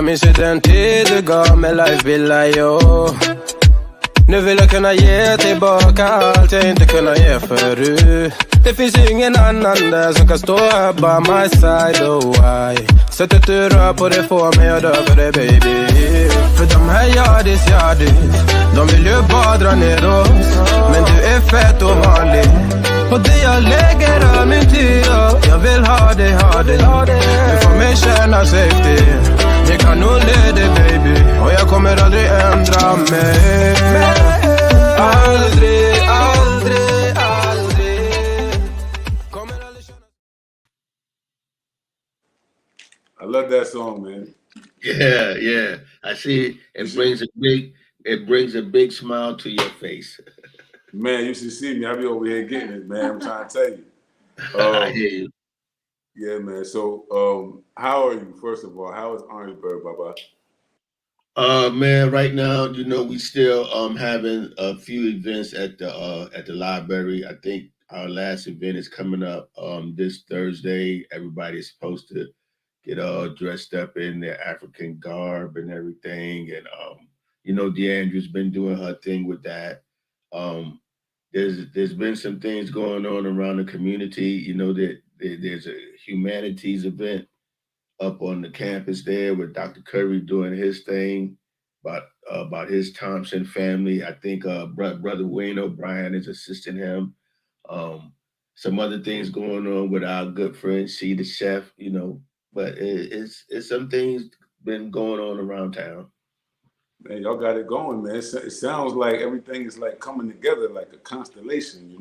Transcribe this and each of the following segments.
minns ju den tid du gav mig life billar yo. Nu vill jag kunna ge tillbaka allt jag inte kunna ge förut. Det finns ingen annan där som kan stå här by my side, oh why. Sättet du rör på det får mig att dö för det baby. För de här yardis, de vill ju bara dra ner oss. Men du är fett och vanlig. Och det jag lägger av min tid, jag vill ha dig. Du får mig känna safety. Jag kan nog leda dig baby. Och jag kommer aldrig ändra mig. Aldrig. I love that song, man. Yeah. I see it brings a big smile to your face. Man, you should see me. I be over here getting it, man. I'm trying to tell you. I hear you. Yeah, man. So, how are you? First of all, how is Orangeburg, Baba? Man, right now, we still having a few events at the library. I think our last event is coming up this Thursday. Everybody's supposed to get all dressed up in their African garb and everything. And DeAndre's been doing her thing with that. There's been some things going on around the community. That there's a humanities event up on the campus there with Dr. Curry doing his thing about his Thompson family. I think Brother Wayne O'Brien is assisting him. Some other things going on with our good friend, C the Chef, but it's some things been going on around town. Man, y'all got it going, man. It sounds like everything is like coming together like a constellation,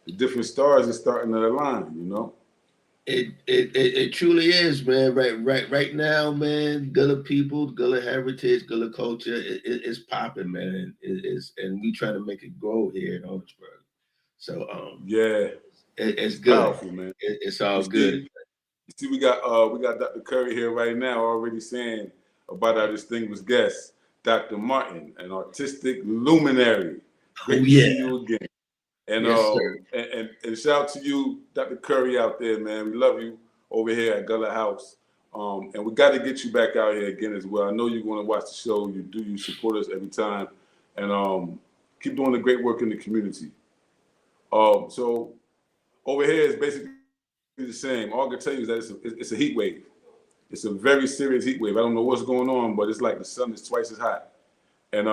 The different stars are starting to align, It truly is, man. Right now, man. Gullah people, Gullah heritage, Gullah culture, it's popping, man. And we try to make it grow here in Orangeburg. So yeah, it's good, powerful, man. It's all good. You see, we got Dr. Curry here right now already saying about our distinguished guest, Dr. Martin, an artistic luminary. Great to see you again. And yes, and shout out to you, Dr. Curry, out there, man. We love you over here at Gullah House. And we got to get you back out here again as well. I know you're going to watch the show. You support us every time. And keep doing the great work in the community. So over here is basically the same. All I can tell you is that it's a heat wave. It's a very serious heat wave. I don't know what's going on, but it's like the sun is twice as hot. And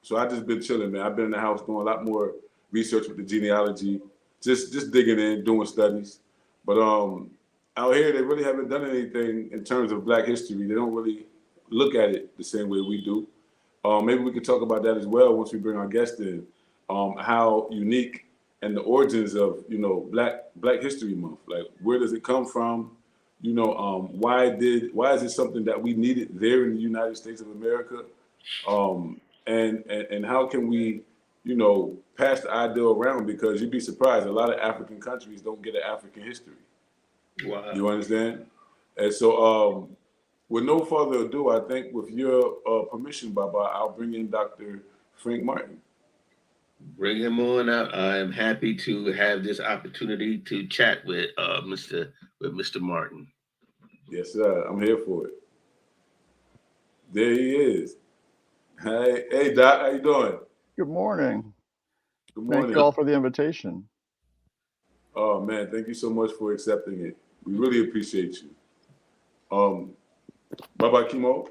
so I just been chilling, man. I've been in the house doing a lot more research with the genealogy, just digging in, doing studies. But out here, they really haven't done anything in terms of Black history. They don't really look at it the same way we do. Maybe we could talk about that as well once we bring our guest in. How unique and the origins of Black History Month. Like, where does it come from? Why is it something that we needed there in the United States of America? And how can we, pass the ideal around? Because you'd be surprised, a lot of African countries don't get an African history. Wow. You understand? And so, with no further ado, I think with your permission, Baba, I'll bring in Dr. Frank Martin. Bring him on out. I am happy to have this opportunity to chat with Mr. Martin. Yes, sir. I'm here for it. There he is. Hey, Doc. How you doing? Good morning. Good morning. Thank you all for the invitation. Oh man, thank you so much for accepting it. We really appreciate you. Baba Kimo.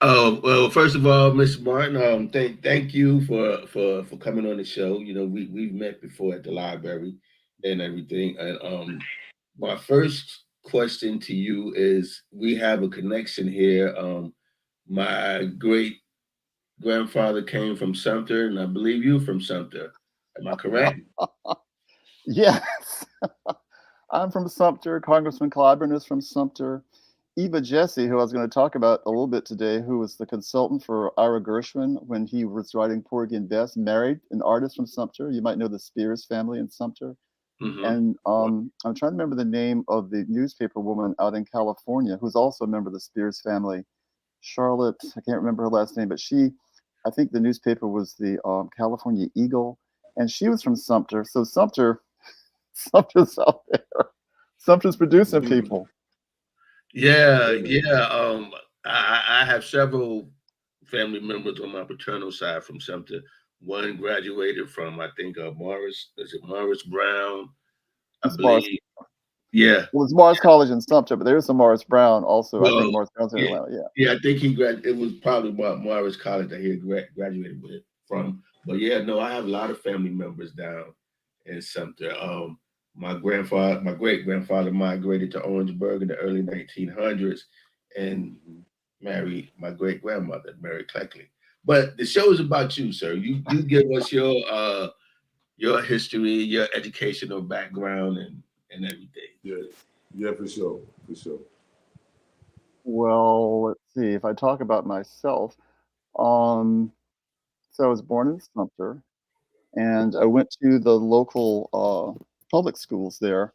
Well, first of all, Mr. Martin, thank you for coming on the show. We've met before at the library and everything. And my first question to you is, we have a connection here. My great grandfather came from Sumter, and I believe you from Sumter. Am I correct? Yes. I'm from Sumter. Congressman Clyburn is from Sumter. Eva Jesse, who I was going to talk about a little bit today, who was the consultant for Ira Gershwin when he was writing Porgy and Bess, married an artist from Sumter. You might know the Spears family in Sumter. Mm-hmm. And I'm trying to remember the name of the newspaper woman out in California who's also a member of the Spears family. Charlotte, I can't remember her last name, but I think the newspaper was the California Eagle, and she was from Sumter. So Sumter's out there. Sumter's producing people. Yeah, yeah. I have several family members on my paternal side from Sumter. One graduated from, I think, Morris. Is it Morris Brown? I It's Morris. believe. Yeah. Well, it's Morris College in Sumter, but there's a Morris Brown also. I think Well, Morris Brown's in yeah, Atlanta. Yeah. yeah. I think it was probably Morris College that he had graduated with from. But yeah, no, I have a lot of family members down in Sumter. My great grandfather migrated to Orangeburg in the early 1900s and married my great grandmother, Mary Cleckley. But the show is about you, sir. You give us your history, your educational background, and everything. Yeah, yeah, for sure, for sure. Well, let's see. If I talk about myself, um, so I was born in Sumter, and I went to the local public schools there,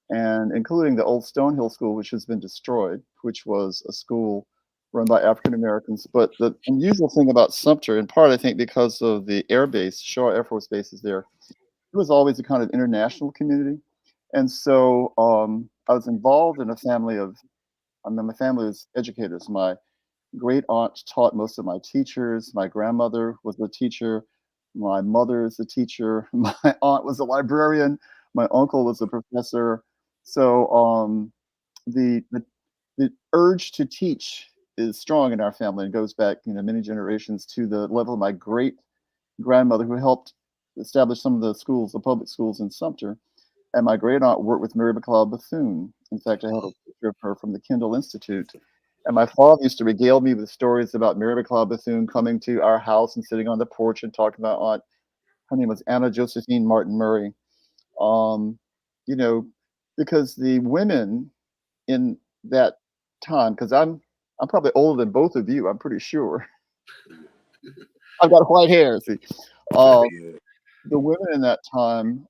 and including the old Stonehill School, which has been destroyed, which was a school run by African Americans. But the unusual thing about Sumter, in part, I think, because of the air base, Shaw Air Force Base is there, it was always a kind of international community. And so I was involved in a family of, I mean, my family was educators. My great aunt taught most of my teachers. My grandmother was a teacher. My mother is a teacher. My aunt was a librarian. My uncle was a professor. So the, the the urge to teach is strong in our family and goes back, many generations to the level of my great grandmother who helped establish some of the schools, the public schools in Sumter. And my great aunt worked with Mary McLeod Bethune. In fact, I have a picture of her from the Kendall Institute. And my father used to regale me with stories about Mary McLeod Bethune coming to our house and sitting on the porch and talking about aunt. Her name was Anna Josephine Martin Murray. Um, you know, because the women in that time, because I'm probably older than both of you, I'm pretty sure. I've got white hair. See, uh, Yeah, the women in that time,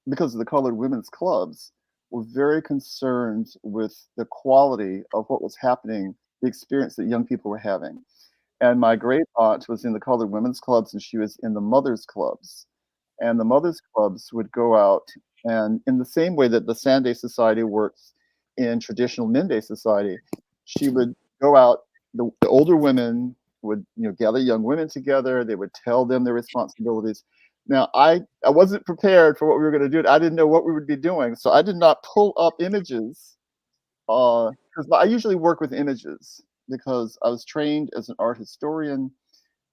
because of the colored women's clubs, were very concerned with the quality of what was happening, the experience that young people were having. And my great aunt was in the colored women's clubs, and she was in the mothers' clubs. And the mothers' clubs would go out, and in the same way that the Sunday Society works in traditional Mende society, she would go out. The older women would, gather young women together. They would tell them their responsibilities. Now, I wasn't prepared for what we were going to do. I didn't know what we would be doing, so I did not pull up images because I usually work with images because I was trained as an art historian,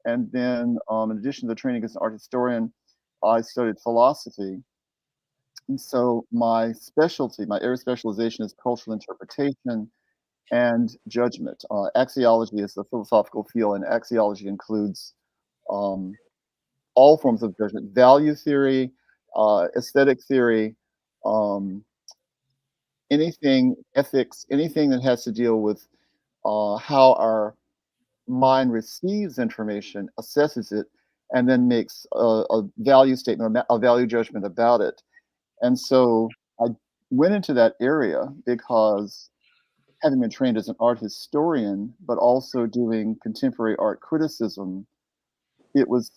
and then in addition to the training as an art historian, I studied philosophy. And so my specialty, my area of specialization is cultural interpretation and judgment. Axiology is the philosophical field, and axiology includes um, all forms of judgment: value theory, aesthetic theory, um, anything, ethics, anything that has to deal with how our mind receives information, assesses it, and then makes a value statement, a value judgment about it. And so I went into that area because, having been trained as an art historian, but also doing contemporary art criticism, it was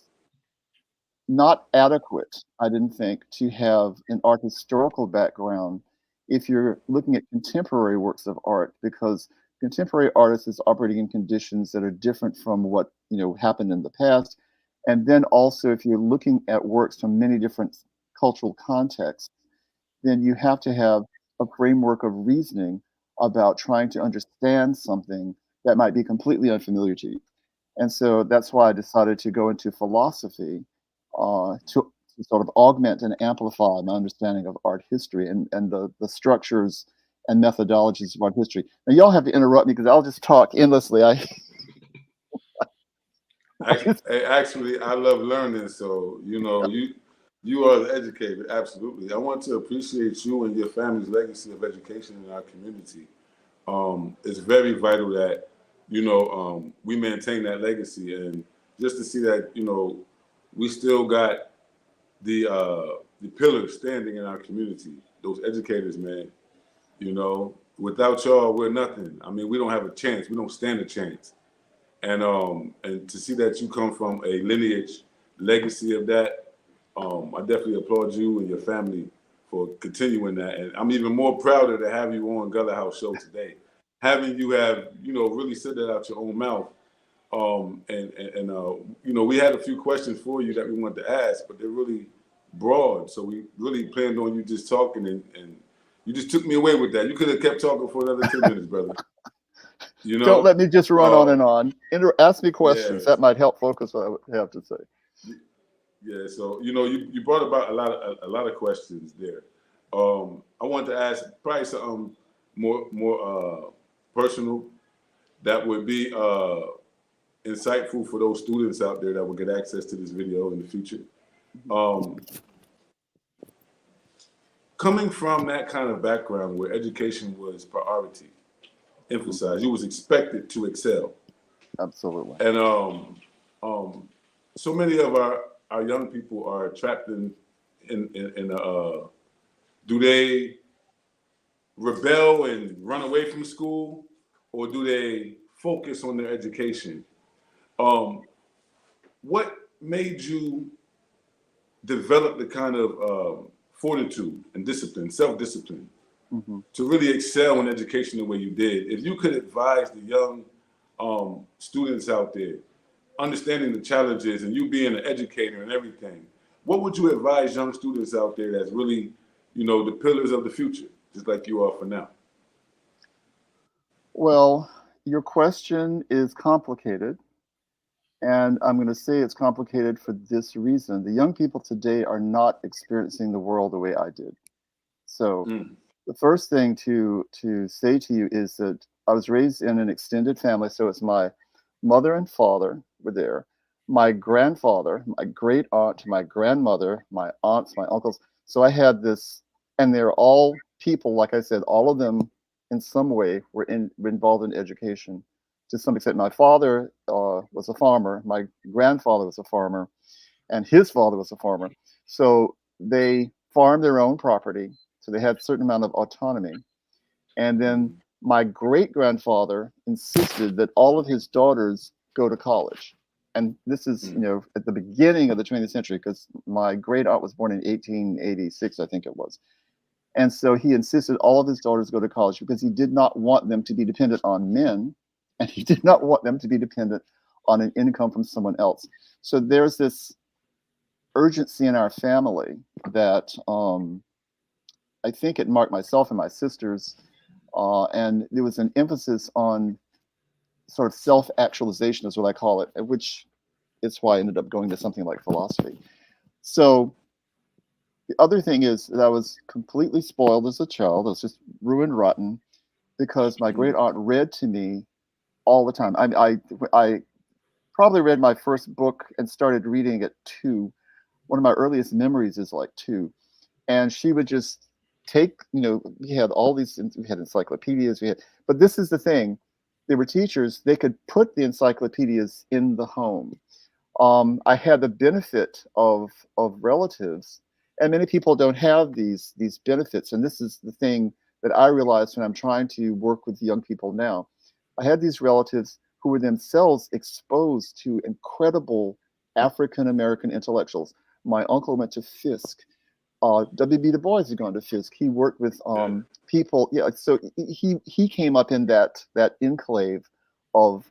not adequate, I didn't think, to have an art historical background if you're looking at contemporary works of art, because contemporary artists is operating in conditions that are different from what happened in the past. And then also, if you're looking at works from many different cultural contexts, then you have to have a framework of reasoning about trying to understand something that might be completely unfamiliar to you. And so that's why I decided to go into philosophy to sort of augment and amplify my understanding of art history and the structures and methodologies of art history. Now, y'all have to interrupt me because I'll just talk endlessly. actually, I love learning. So you are the educator. Absolutely, I want to appreciate you and your family's legacy of education in our community. It's very vital that we maintain that legacy, and just to see that we still got the pillars standing in our community. Those educators, man. Without y'all, we're nothing. I mean, we don't have a chance. We don't stand a chance. And to see that you come from a lineage legacy of that, I definitely applaud you and your family for continuing that. And I'm even more prouder to have you on Gullah House Show today. having you have, really said that out your own mouth. We had a few questions for you that we wanted to ask, but they're really broad. So we really planned on you just talking, and you just took me away with that. You could have kept talking for another 10 minutes, brother. Don't let me just run on and on. Ask me questions. Yes. That might help focus what I would have to say. Yeah. So you brought about a lot of questions there. I wanted to ask probably something more personal that would be insightful for those students out there that will get access to this video in the future. Coming from that kind of background where education was priority, emphasized, you was expected to excel. Absolutely. And so many of our young people are trapped in do they rebel and run away from school, or do they focus on their education? What made you develop the kind of fortitude and discipline, self-discipline, to really excel in education the way you did? If you could advise the young students out there, understanding the challenges and you being an educator and everything, what would you advise young students out there that's really, the pillars of the future, just like you are for now? Well, your question is complicated. And I'm going to say it's complicated for this reason. The young people today are not experiencing the world the way I did. So the first thing to say to you is that I was raised in an extended family. So it's my mother and father were there, my grandfather, my great aunt, my grandmother, my aunts, my uncles. So I had this, and they're all people, like I said, all of them in some way were involved in education. To some extent, my father was a farmer, my grandfather was a farmer, and his father was a farmer. So they farmed their own property, so they had a certain amount of autonomy. And then my great-grandfather insisted that all of his daughters go to college. And this is, at the beginning of the 20th century, because my great-aunt was born in 1886, I think it was. And so he insisted all of his daughters go to college because he did not want them to be dependent on men, and he did not want them to be dependent on an income from someone else. So there's this urgency in our family that I think it marked myself and my sisters, and there was an emphasis on sort of self-actualization, is what I call it, which is why I ended up going to something like philosophy. So the other thing is that I was completely spoiled as a child. I was just ruined rotten because my great aunt read to me all the time. I probably read my first book and started reading at 2. One of my earliest memories is like 2. And she would just take, we had all these, we had encyclopedias, but this is the thing. They were teachers, they could put the encyclopedias in the home. I had the benefit of relatives, and many people don't have these benefits. And this is the thing that I realized when I'm trying to work with young people now. I had these relatives who were themselves exposed to incredible African-American intellectuals. My uncle went to Fisk. W.B. Du Bois had gone to Fisk. He worked with people. Yeah, so he came up in that enclave of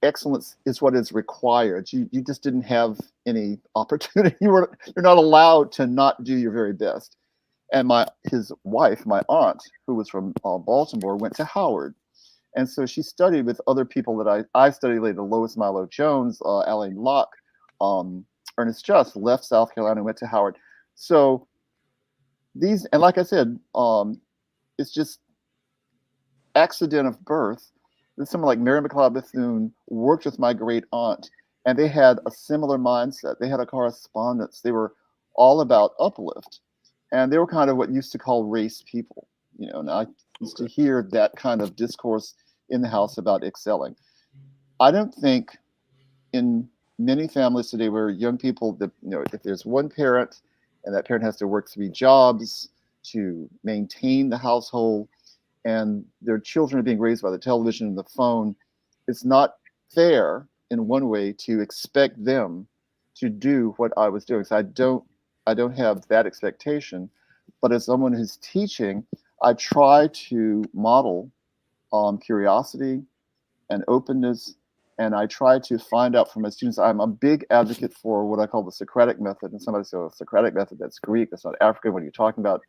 excellence is what is required. You just didn't have any opportunity. You're not allowed to not do your very best. And his wife, my aunt, who was from Baltimore, went to Howard. And so she studied with other people that I studied later, Lois Milo Jones, Alain Locke, Ernest Just left South Carolina and went to Howard. So these, and like I said, it's just accident of birth. Someone like Mary McLeod Bethune worked with my great aunt, and they had a similar mindset. They had a correspondence. They were all about uplift, and they were kind of what used to call race people. And I used to hear that kind of discourse in the house about excelling. I don't think in many families today where young people, that if there's one parent and that parent has to work 3 jobs to maintain the household, and their children are being raised by the television and the phone, it's not fair in one way to expect them to do what I was doing. So I don't have that expectation, but as someone who's teaching, I try to model curiosity and openness. And I try to find out from my students. I'm a big advocate for what I call the Socratic method. And somebody said, Socratic method, that's Greek, that's not African. What are you talking about?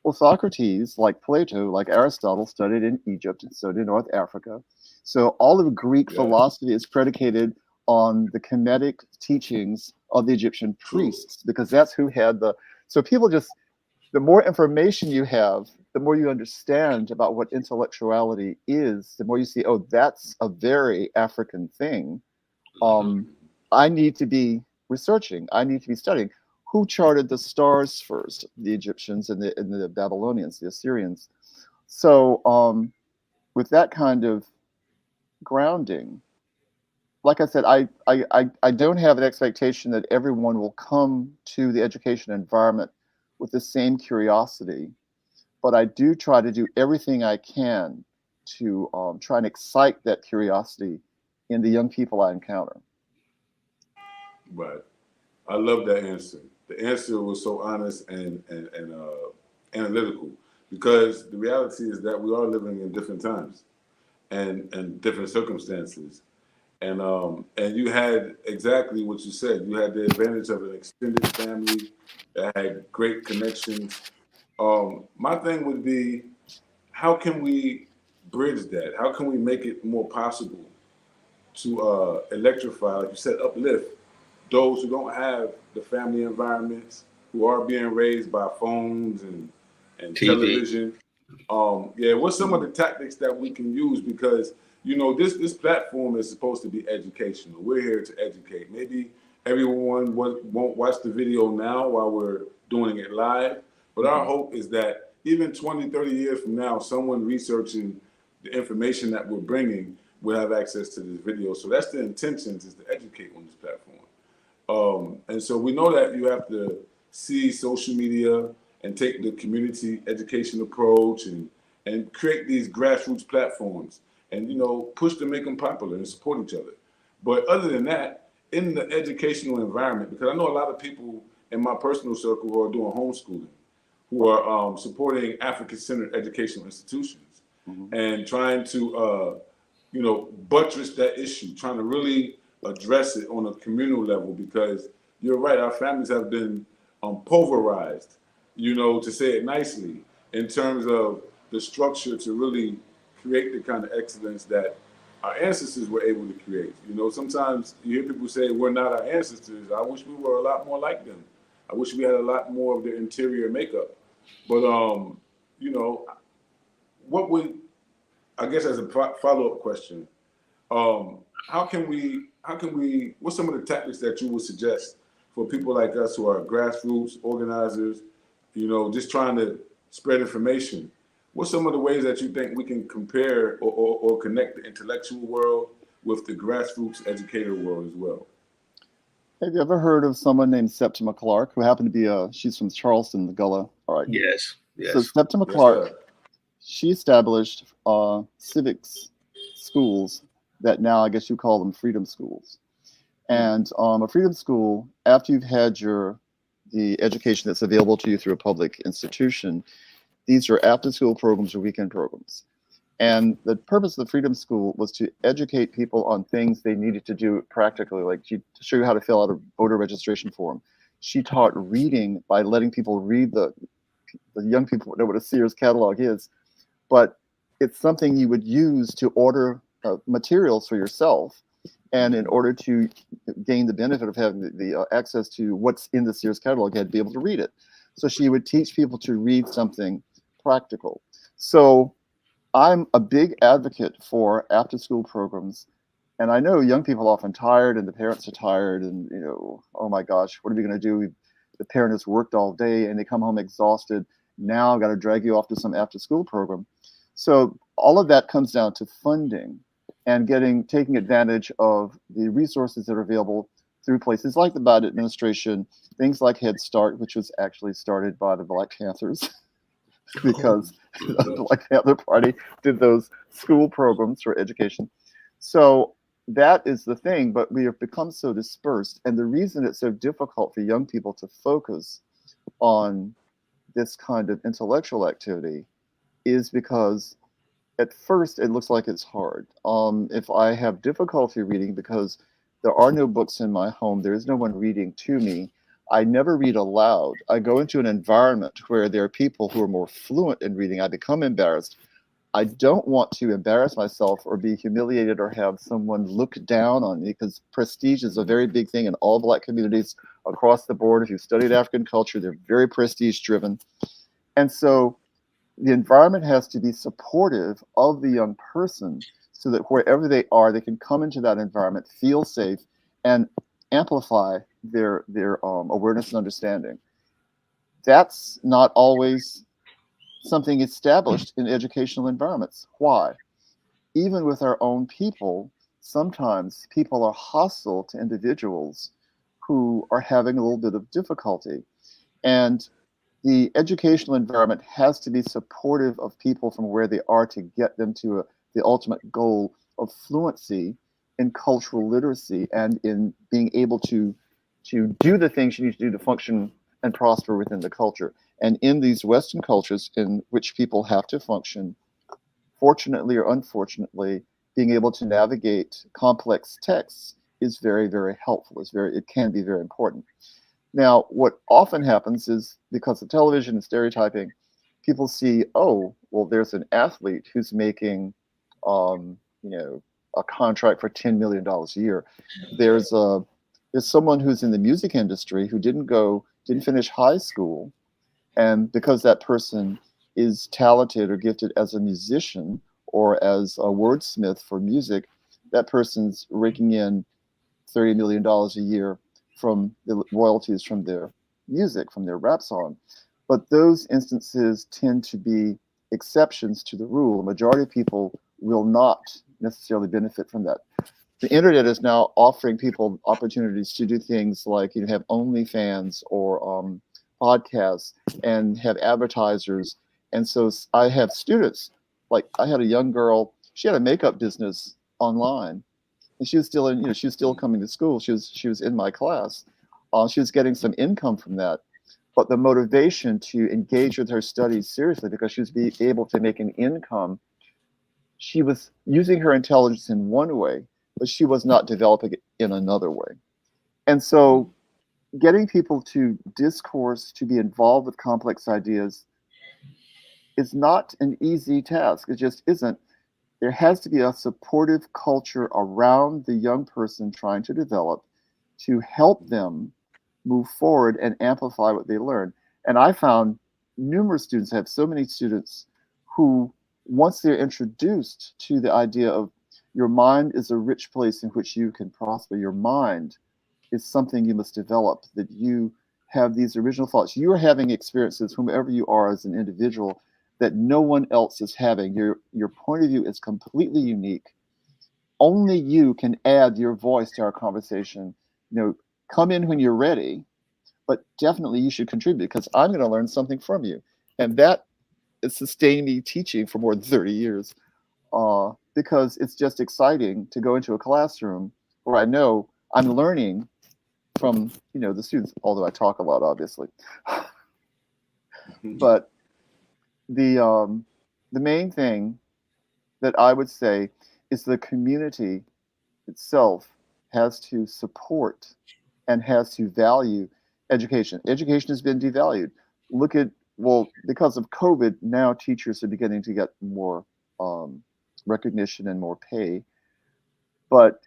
Well, Socrates, like Plato, like Aristotle, studied in Egypt and studied in North Africa. So all of Greek philosophy is predicated on the Kemetic teachings of the Egyptian priests, because that's who had the, so people just, the more information you have, the more you understand about what intellectuality is, the more you see, oh, that's a very African thing. I need to be researching. I need to be studying. Who charted the stars first? The Egyptians and the Babylonians, the Assyrians. So with that kind of grounding, like I said, I don't have an expectation that everyone will come to the education environment with the same curiosity, but I do try to do everything I can to try and excite that curiosity in the young people I encounter. Right. I love that answer. The answer was so honest and analytical, because the reality is that we are living in different times and different circumstances. And you had exactly what you said. You had the advantage of an extended family that had great connections. My thing would be, how can we bridge that? How can we make it more possible to electrify, like you said, uplift those who don't have the family environments, who are being raised by phones and television? What's some of the tactics that we can use? Because this platform is supposed to be educational. We're here to educate. Maybe everyone won't watch the video now while we're doing it live, but our hope is that even 20, 30 years from now, someone researching the information that we're bringing will have access to this video. So that's the intentions, is to educate on this platform. And so we know that you have to see social media and take the community education approach and create these grassroots platforms and, push to make them popular and support each other. But other than that, in the educational environment, because I know a lot of people in my personal circle who are doing homeschooling, who are supporting African-centered educational institutions and trying to, buttress that issue, trying to really address it on a communal level, because you're right, our families have been pulverized, to say it nicely, in terms of the structure to really create the kind of excellence that our ancestors were able to create. Sometimes you hear people say we're not our ancestors. I wish we were a lot more like them. I wish we had a lot more of their interior makeup. But what would, I guess, as a follow-up question, how can we, what's some of the tactics that you would suggest for people like us who are grassroots organizers, just trying to spread information? What's some of the ways that you think we can compare or connect the intellectual world with the grassroots educator world as well? Have you ever heard of someone named Septima Clark, who happened to be she's from Charleston, the Gullah? All right. Yes. So Septima Clark, she established civics schools that now I guess you call them freedom schools. And a freedom school, after you've had the education that's available to you through a public institution, these are after-school programs or weekend programs. And the purpose of the Freedom School was to educate people on things they needed to do practically, like to show you how to fill out a voter registration form. She taught reading by letting people read the young people know what a Sears catalog is, but it's something you would use to order materials for yourself. And in order to gain the benefit of having the access to what's in the Sears catalog, you had to be able to read it. So she would teach people to read something practical. So I'm a big advocate for after-school programs. And I know young people are often tired and the parents are tired and, oh my gosh, what are we going to do? The parent has worked all day and they come home exhausted. Now I've got to drag you off to some after-school program. So all of that comes down to funding and taking advantage of the resources that are available through places like the Biden administration, things like Head Start, which was actually started by the Black Panthers, because the Black Panther Party did those school programs for education. So that is the thing, but we have become so dispersed. And the reason it's so difficult for young people to focus on this kind of intellectual activity is because at first it looks like it's hard. If I have difficulty reading because there are no books in my home, there is no one reading to me, I never read aloud. I go into an environment where there are people who are more fluent in reading. I become embarrassed. I don't want to embarrass myself or be humiliated or have someone look down on me, because prestige is a very big thing in all Black communities across the board. If you've studied African culture, they're very prestige driven. And so the environment has to be supportive of the young person so that wherever they are, they can come into that environment, feel safe, and amplify their awareness and understanding. That's not always something established in educational environments. Why? Even with our own people, sometimes people are hostile to individuals who are having a little bit of difficulty. And the educational environment has to be supportive of people from where they are to get them to the ultimate goal of fluency in cultural literacy and in being able to do the things you need to do to function and prosper within the culture. And in these Western cultures in which people have to function, fortunately or unfortunately, being able to navigate complex texts is very, very helpful. It can be very important. Now, what often happens is because of television and stereotyping, people see, oh, well, there's an athlete who's making, a contract for $10 million a year. There's someone who's in the music industry who didn't finish high school, and because that person is talented or gifted as a musician or as a wordsmith for music, that person's raking in $30 million a year from the royalties from their music, from their rap song. But those instances tend to be exceptions to the rule. The majority of people will not necessarily benefit from that. The internet is now offering people opportunities to do things like have OnlyFans or podcasts and have advertisers. And so I have students, like I had a young girl, she had a makeup business online. And she was still she was still coming to school. She was in my class. She was getting some income from that. But the motivation to engage with her studies seriously, because she was able to make an income, she was using her intelligence in one way, but she was not developing it in another way. And so getting people to discourse, to be involved with complex ideas is not an easy task. It just isn't. There has to be a supportive culture around the young person trying to develop to help them move forward and amplify what they learn. And I found numerous students, I have so many students who, once they're introduced to the idea of your mind is a rich place in which you can prosper, your mind is something you must develop, that you have these original thoughts. You are having experiences, whomever you are as an individual, that no one else is having. Your point of view is completely unique. Only you can add your voice to our conversation. Come in when you're ready, but definitely you should contribute, because I'm going to learn something from you. And that has sustained me teaching for more than 30 years, because it's just exciting to go into a classroom where I know I'm learning from the students, although I talk a lot, obviously. But the main thing that I would say is the community itself has to support and has to value education. Education has been devalued. Because of COVID, now teachers are beginning to get more recognition and more pay. But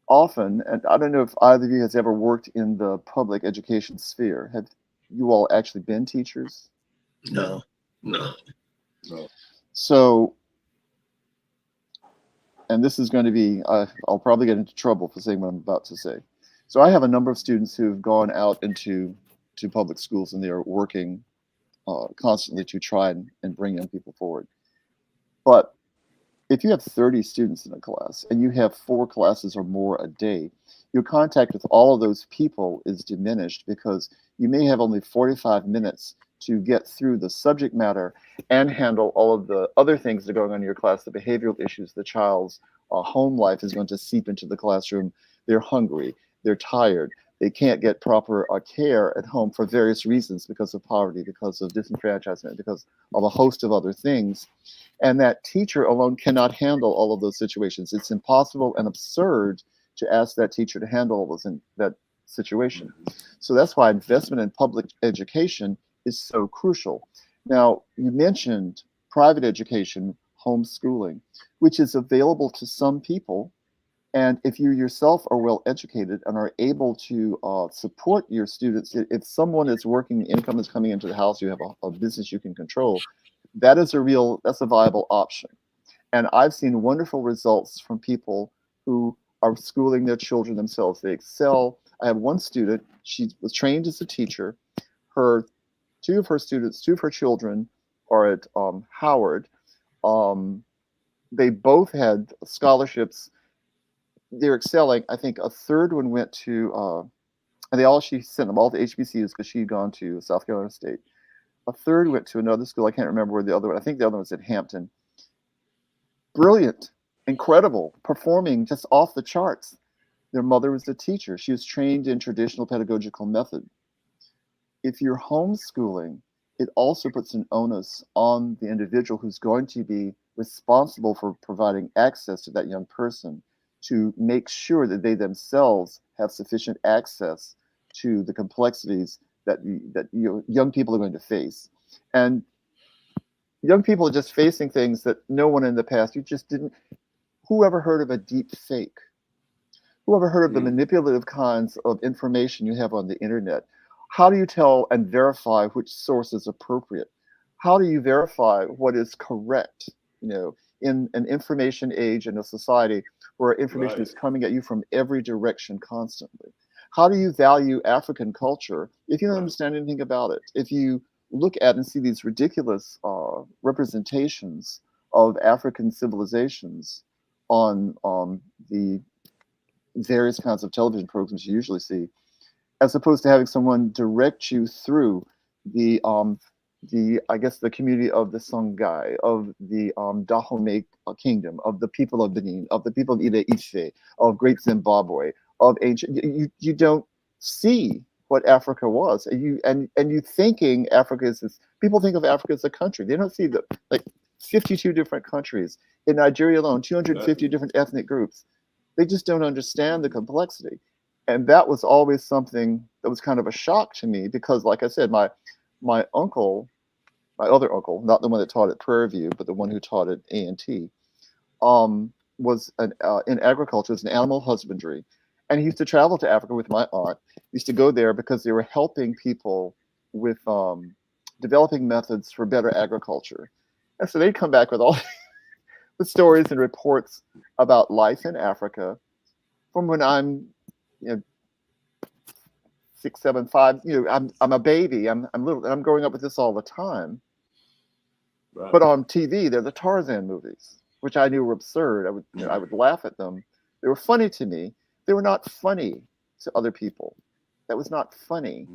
often, and I don't know if either of you has ever worked in the public education sphere. Have you all actually been teachers? No. So, and this is going to be, I'll probably get into trouble for saying what I'm about to say. So I have a number of students who've gone out into public schools, and they are working constantly to try and bring young people forward. But if you have 30 students in a class and you have 4 classes or more a day, your contact with all of those people is diminished, because you may have only 45 minutes to get through the subject matter and handle all of the other things that are going on in your class, the behavioral issues. The child's home life is going to seep into the classroom. They're hungry, they're tired, they can't get proper care at home for various reasons, because of poverty, because of disenfranchisement, because of a host of other things. And that teacher alone cannot handle all of those situations. It's impossible and absurd to ask that teacher to handle all those in that situation. So that's why investment in public education is so crucial. Now, you mentioned private education, homeschooling, which is available to some people. And if you yourself are well educated and are able to support your students, if someone is working, income is coming into the house, you have a business you can control, that's a viable option. And I've seen wonderful results from people who are schooling their children themselves. They excel. I have one student, she was trained as a teacher. Two of her children are at Howard. They both had scholarships. They're excelling. I think a third one went to, and she sent them all to HBCUs because she had gone to South Carolina State. A third went to another school. I can't remember where the other one, I think the other one was at Hampton. Brilliant, incredible, performing just off the charts. Their mother was a teacher. She was trained in traditional pedagogical method. If you're homeschooling, it also puts an onus on the individual who's going to be responsible for providing access to that young person to make sure that they themselves have sufficient access to the complexities that young people are going to face. And young people are just facing things that no one in the past, whoever heard of a deep fake? Whoever heard of the manipulative kinds of information you have on the internet? How do you tell and verify which source is appropriate? How do you verify what is correct? In an information age, in a society where information is coming at you from every direction constantly. How do you value African culture if you don't understand anything about it? If you look at and see these ridiculous representations of African civilizations on the various kinds of television programs you usually see, as opposed to having someone direct you through the community of the Songhai, of the Dahomey Kingdom, of the people of Benin, of the people of Ile Ife, of Great Zimbabwe, of ancient. You don't see what Africa was, and you thinking Africa is this. People think of Africa as a country. They don't see the 52 different countries in Nigeria alone, 250 different ethnic groups. They just don't understand the complexity, and that was always something that was kind of a shock to me because, like I said, my other uncle, not the one that taught at Prairie View, but the one who taught at A&T, was in agriculture, was in animal husbandry. And he used to travel to Africa with my aunt. He used to go there because they were helping people with developing methods for better agriculture. And so they'd come back with all the stories and reports about life in Africa from when I'm 6, 7, 5. I'm a baby. I'm little. And I'm growing up with this all the time. Right. But on TV, they're the Tarzan movies, which I knew were absurd. I would laugh at them. They were funny to me. They were not funny to other people. That was not funny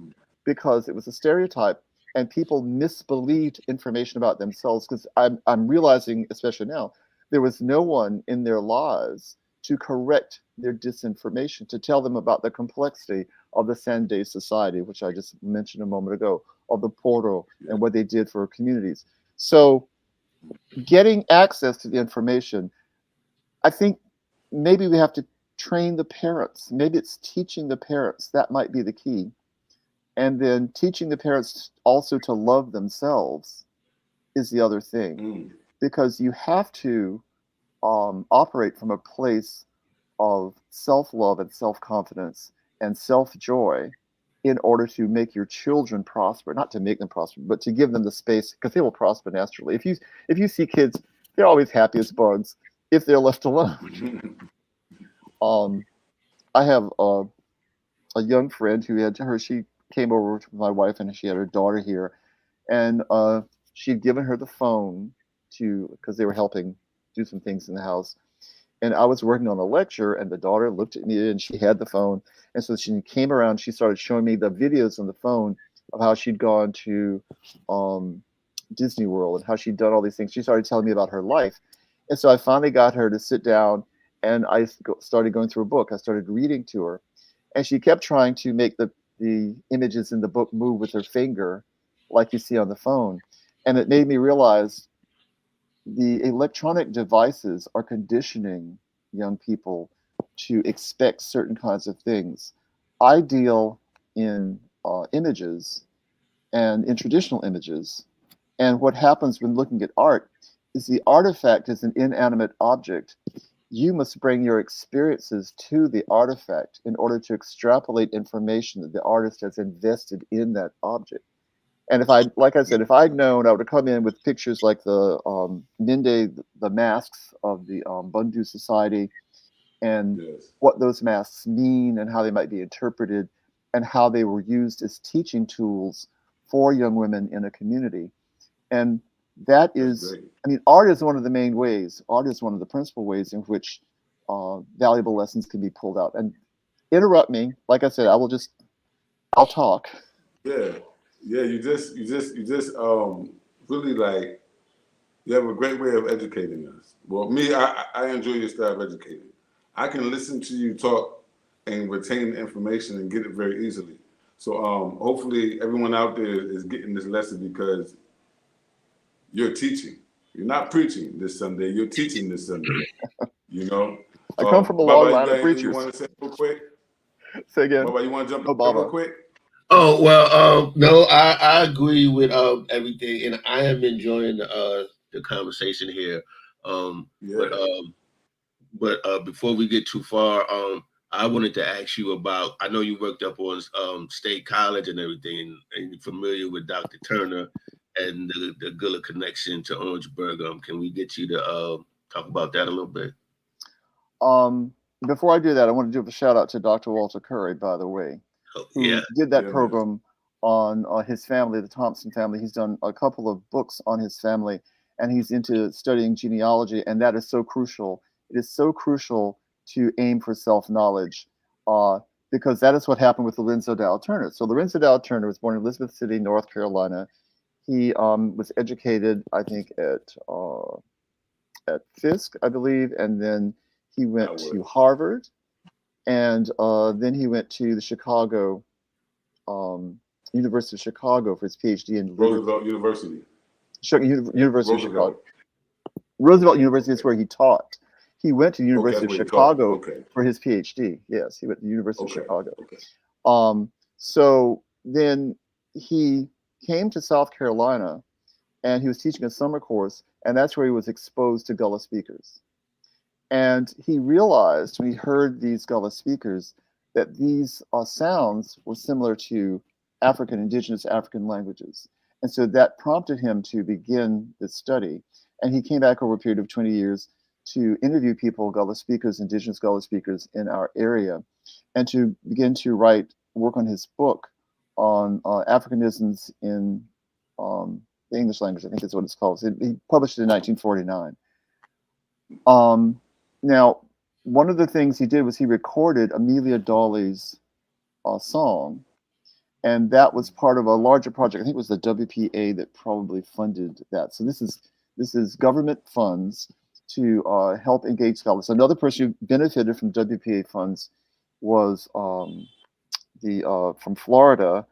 because it was a stereotype, and people misbelieved information about themselves. Because I'm realizing, especially now, there was no one in their lives to correct their disinformation, to tell them about the complexity of the Sande society, which I just mentioned a moment ago, of the Poro and what they did for communities. So getting access to the information, I think maybe we have to train the parents. Maybe it's teaching the parents. That might be the key. And then teaching the parents also to love themselves is the other thing. Because you have to operate from a place of self-love and self-confidence and self-joy in order to make your children prosper, not to make them prosper, but to give them the space, because they will prosper naturally. If you see kids, they're always happy as bugs if they're left alone. I have a young friend she came over with my wife and she had her daughter here, and she'd given her the phone because they were helping do some things in the house. And I was working on a lecture, and the daughter looked at me, and she had the phone. And so she came around, she started showing me the videos on the phone of how she'd gone to Disney World and how she'd done all these things. She started telling me about her life. And so I finally got her to sit down, and I started going through a book. I started reading to her. And she kept trying to make the images in the book move with her finger, like you see on the phone. And it made me realize the electronic devices are conditioning young people to expect certain kinds of things. I deal in images and in traditional images. And what happens when looking at art is the artifact is an inanimate object. You must bring your experiences to the artifact in order to extrapolate information that the artist has invested in that object. And if I, like I said, if I'd known, I would have come in with pictures like the Ninde, the masks of the Bundu Society, and what those masks mean and how they might be interpreted and how they were used as teaching tools for young women in a community. And that is, I mean, art is one of the main ways, art is one of the principal ways in which valuable lessons can be pulled out. And interrupt me, like I said, I'll talk. Yeah, you just really like, you have a great way of educating us. Well, me, I enjoy your style of educating. I can listen to you talk and retain the information and get it very easily. So hopefully everyone out there is getting this lesson because you're teaching. You're not preaching this Sunday. You're teaching this Sunday. You know. I come from a long line of preachers. You want to say real quick? Say again. Baba, you want to jump in real quick? Oh well, no, I agree with everything, and I am enjoying the conversation here. But before we get too far, I wanted to ask you about. I know you worked up on State College and everything, and you're familiar with Dr. Turner and the Gullah connection to Orangeburg. Can we get you to talk about that a little bit? Before I do that, I want to give a shout out to Dr. Walter Curry, by the way, who did that program on his family, the Thompson family. He's done a couple of books on his family, and he's into studying genealogy, and that is so crucial. It is so crucial to aim for self-knowledge because that is what happened with Lorenzo Dow Turner. So Lorenzo Dow Turner was born in Elizabeth City, North Carolina. He was educated, I think, at Fisk, I believe, and then he went to Harvard, and then he went to the Chicago, University of Chicago for his PhD in Roosevelt University. University of Chicago. Roosevelt University is where he taught. He went to the University of Chicago for his PhD. Yes, he went to the University of Chicago. So then he came to South Carolina, and he was teaching a summer course, and that's where he was exposed to Gullah speakers. And he realized when he heard these Gullah speakers that these sounds were similar to indigenous African languages. And so that prompted him to begin this study. And he came back over a period of 20 years to interview people, Gullah speakers, indigenous Gullah speakers in our area, and to begin to work on his book on Africanisms in the English language, I think is what it's called. So he published it in 1949. Now, one of the things he did was he recorded Amelia Dawley's song, and that was part of a larger project. I think it was the WPA that probably funded that. So this is government funds to help engage scholars. Another person who benefited from WPA funds was from Florida,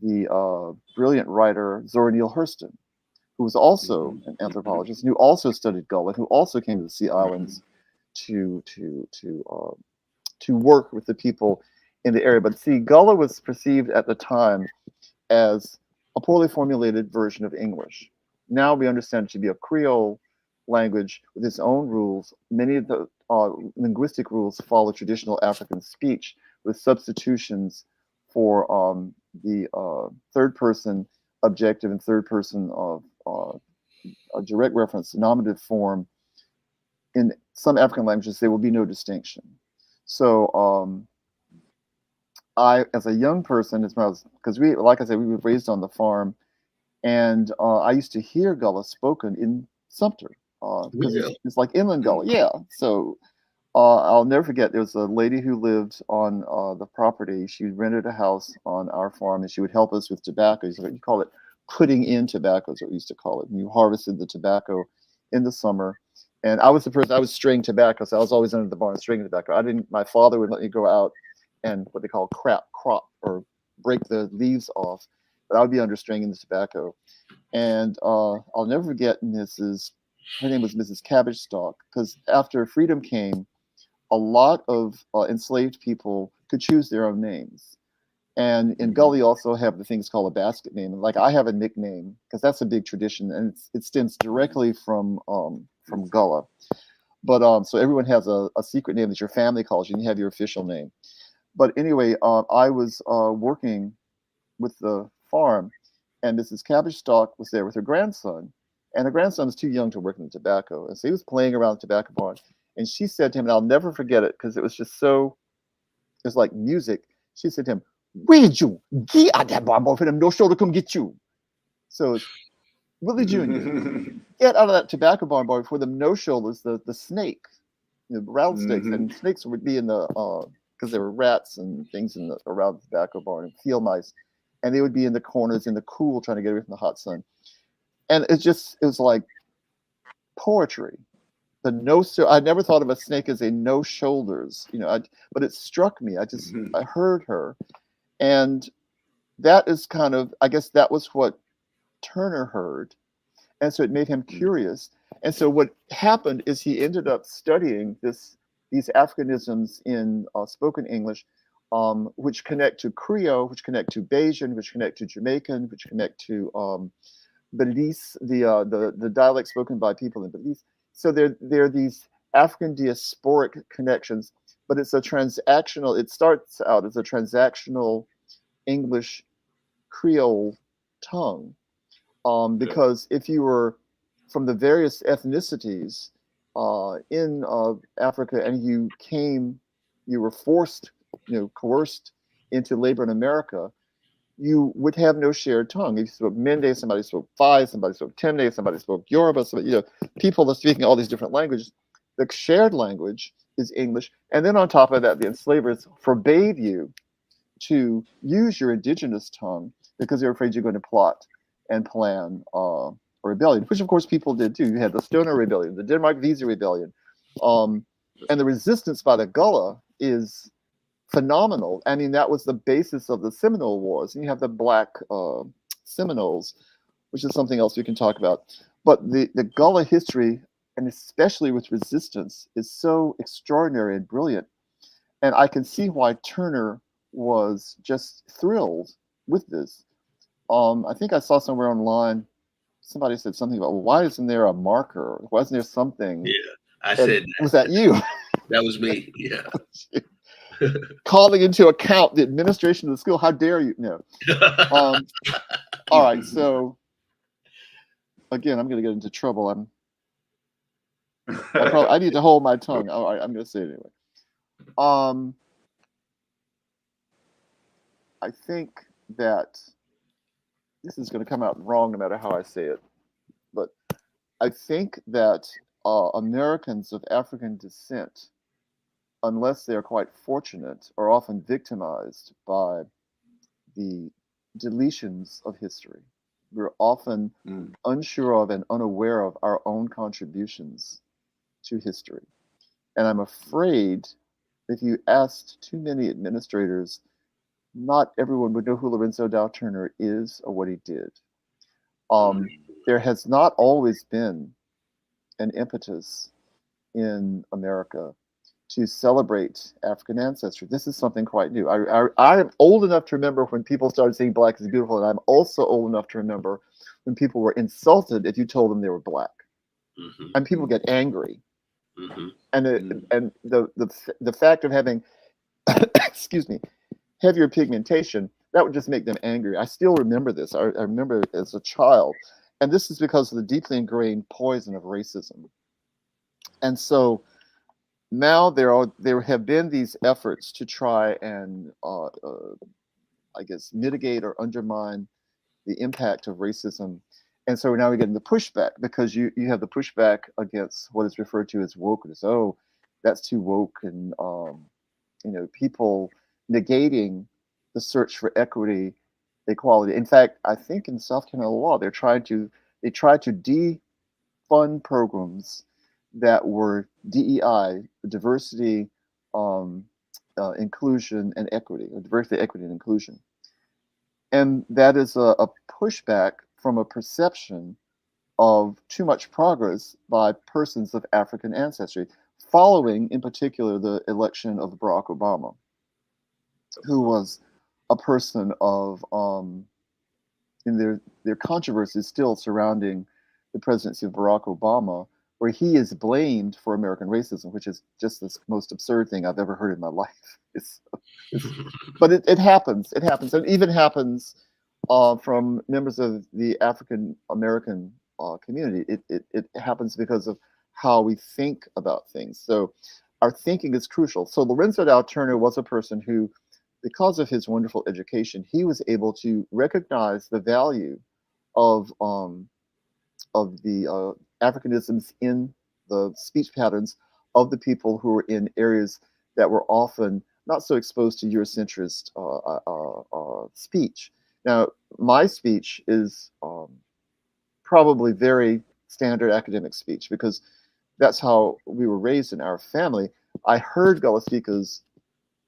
the brilliant writer Zora Neale Hurston, who was also an anthropologist, and who also studied Gullah, who also came to the Sea Islands to work with the people in the area. But see, Gullah was perceived at the time as a poorly formulated version of English. Now we understand it to be a Creole language with its own rules. Many of the linguistic rules follow traditional African speech with substitutions for the third person objective and third person of a direct reference, nominative form. In some African languages, there will be no distinction. So I, as a young person, because like I said, we were raised on the farm, and I used to hear Gullah spoken in Sumter, because it's like inland Gullah. Yeah. So I'll never forget, there was a lady who lived on the property. She rented a house on our farm, and she would help us with tobacco. You call it putting in tobacco, is what we used to call it. And you harvested the tobacco in the summer. And I was the person, I was stringing tobacco, so I was always under the barn stringing tobacco. My father would let me go out and what they call crop or break the leaves off. But I would be understringing the tobacco. And I'll never forget her name was Mrs. Cabbage Stalk, because after freedom came, a lot of enslaved people could choose their own names. And in Gullah, you also have the things called a basket name. Like I have a nickname because that's a big tradition, and it stems directly from Gullah. But so everyone has a secret name that your family calls you, and you have your official name. But anyway, I was working with the farm, and Mrs. Cabbage Stalk was there with her grandson, and her grandson was too young to work in the tobacco, and so he was playing around the tobacco barn. And she said to him, and I'll never forget it because it was just so, it was like music. She said to him, "Willie June, get out that barn for them no shoulder come get you." So Willie Jr., get out of that tobacco barn boy before the no shoulders, the snake, the rattlesnakes, and snakes would be in the because there were rats and things around the tobacco barn and field mice, and they would be in the corners in the cool trying to get away from the hot sun. And it was like poetry. I never thought of a snake as a no shoulders, but it struck me. I heard her, and that is kind of, I guess that was what Turner heard, and so it made him curious. And so what happened is he ended up studying these Africanisms in spoken English, which connect to Creole, which connect to Bajan, which connect to Jamaican, which connect to Belize, the dialect spoken by people in Belize. So there are these African diasporic connections, but it's a transactional. It starts out as a transactional English Creole tongue, because if you were from the various ethnicities in Africa and you were forced, coerced into labor in America, you would have no shared tongue. If you spoke Mende, somebody spoke Fai, somebody spoke Temne, somebody spoke Yoruba. People are speaking all these different languages. The shared language is English. And then on top of that, the enslavers forbade you to use your indigenous tongue because they're afraid you're going to plot and plan a rebellion, which of course people did too. You had the Stoner Rebellion, the Denmark Visa Rebellion. And the resistance by the Gullah is phenomenal. I mean, that was the basis of the Seminole Wars. And you have the Black Seminoles, which is something else we can talk about. But the Gullah history, and especially with resistance, is so extraordinary and brilliant. And I can see why Turner was just thrilled with this. I think I saw somewhere online, somebody said something about, well, why isn't there a marker? Why isn't there something? Yeah, I said that. Was that you? That was me, yeah. Calling into account the administration of the school. How dare you? No. All right. So again, I'm going to get into trouble. I need to hold my tongue. All right, I'm going to say it anyway. I think that this is going to come out wrong no matter how I say it, but I think that Americans of African descent, unless they're quite fortunate, are often victimized by the deletions of history. We're often unsure of and unaware of our own contributions to history. And I'm afraid if you asked too many administrators, not everyone would know who Lorenzo Dow Turner is or what he did. There has not always been an impetus in America to celebrate African ancestry. This is something quite new. I am old enough to remember when people started saying black is beautiful, and I'm also old enough to remember when people were insulted if you told them they were black. And people get angry. And the fact of having, excuse me, heavier pigmentation, that would just make them angry. I still remember this. I remember it as a child. And this is because of the deeply ingrained poison of racism. And so now there have been these efforts to try and, I guess, mitigate or undermine the impact of racism. And so now we're getting the pushback, because you have the pushback against what is referred to as wokeness. Oh, that's too woke, and people negating the search for equity, equality. In fact, I think in South Carolina law, they try to defund programs that were DEI, diversity, inclusion and equity, or diversity, equity, and inclusion. And that is a pushback from a perception of too much progress by persons of African ancestry, following, in particular, the election of Barack Obama, who was a person of, in their controversies still surrounding the presidency of Barack Obama, where he is blamed for American racism, which is just the most absurd thing I've ever heard in my life. But it happens. It happens. And it even happens from members of the African American community. It happens because of how we think about things. So our thinking is crucial. So Lorenzo Dow Turner was a person who, because of his wonderful education, he was able to recognize the value of the Africanisms in the speech patterns of the people who were in areas that were often not so exposed to Eurocentrist speech. Now, my speech is probably very standard academic speech because that's how we were raised in our family. I heard Gullah speakers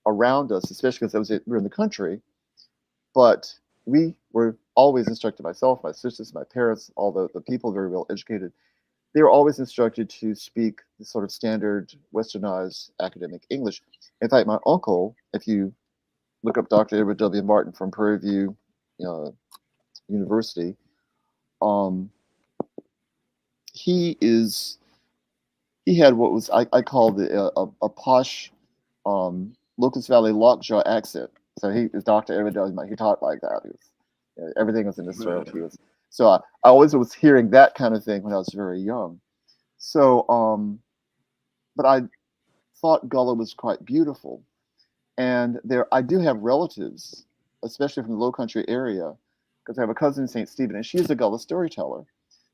around us, especially because we were in the country, but we were always instructed, myself, my sisters, my parents, all the people very well educated, they were always instructed to speak the sort of standard westernized academic English. In fact, my uncle, if you look up Dr. Edward W. Martin from Prairie View University, he had what was I called a posh Locust Valley lockjaw accent. So he was Dr. Edward W. Martin. He talked like that. He was, everything was in his throat. He was so I always was hearing that kind of thing when I was very young. So but I thought Gullah was quite beautiful, and I do have relatives, especially from the Low Country area, because I have a cousin in St. Stephen, and she is a Gullah storyteller.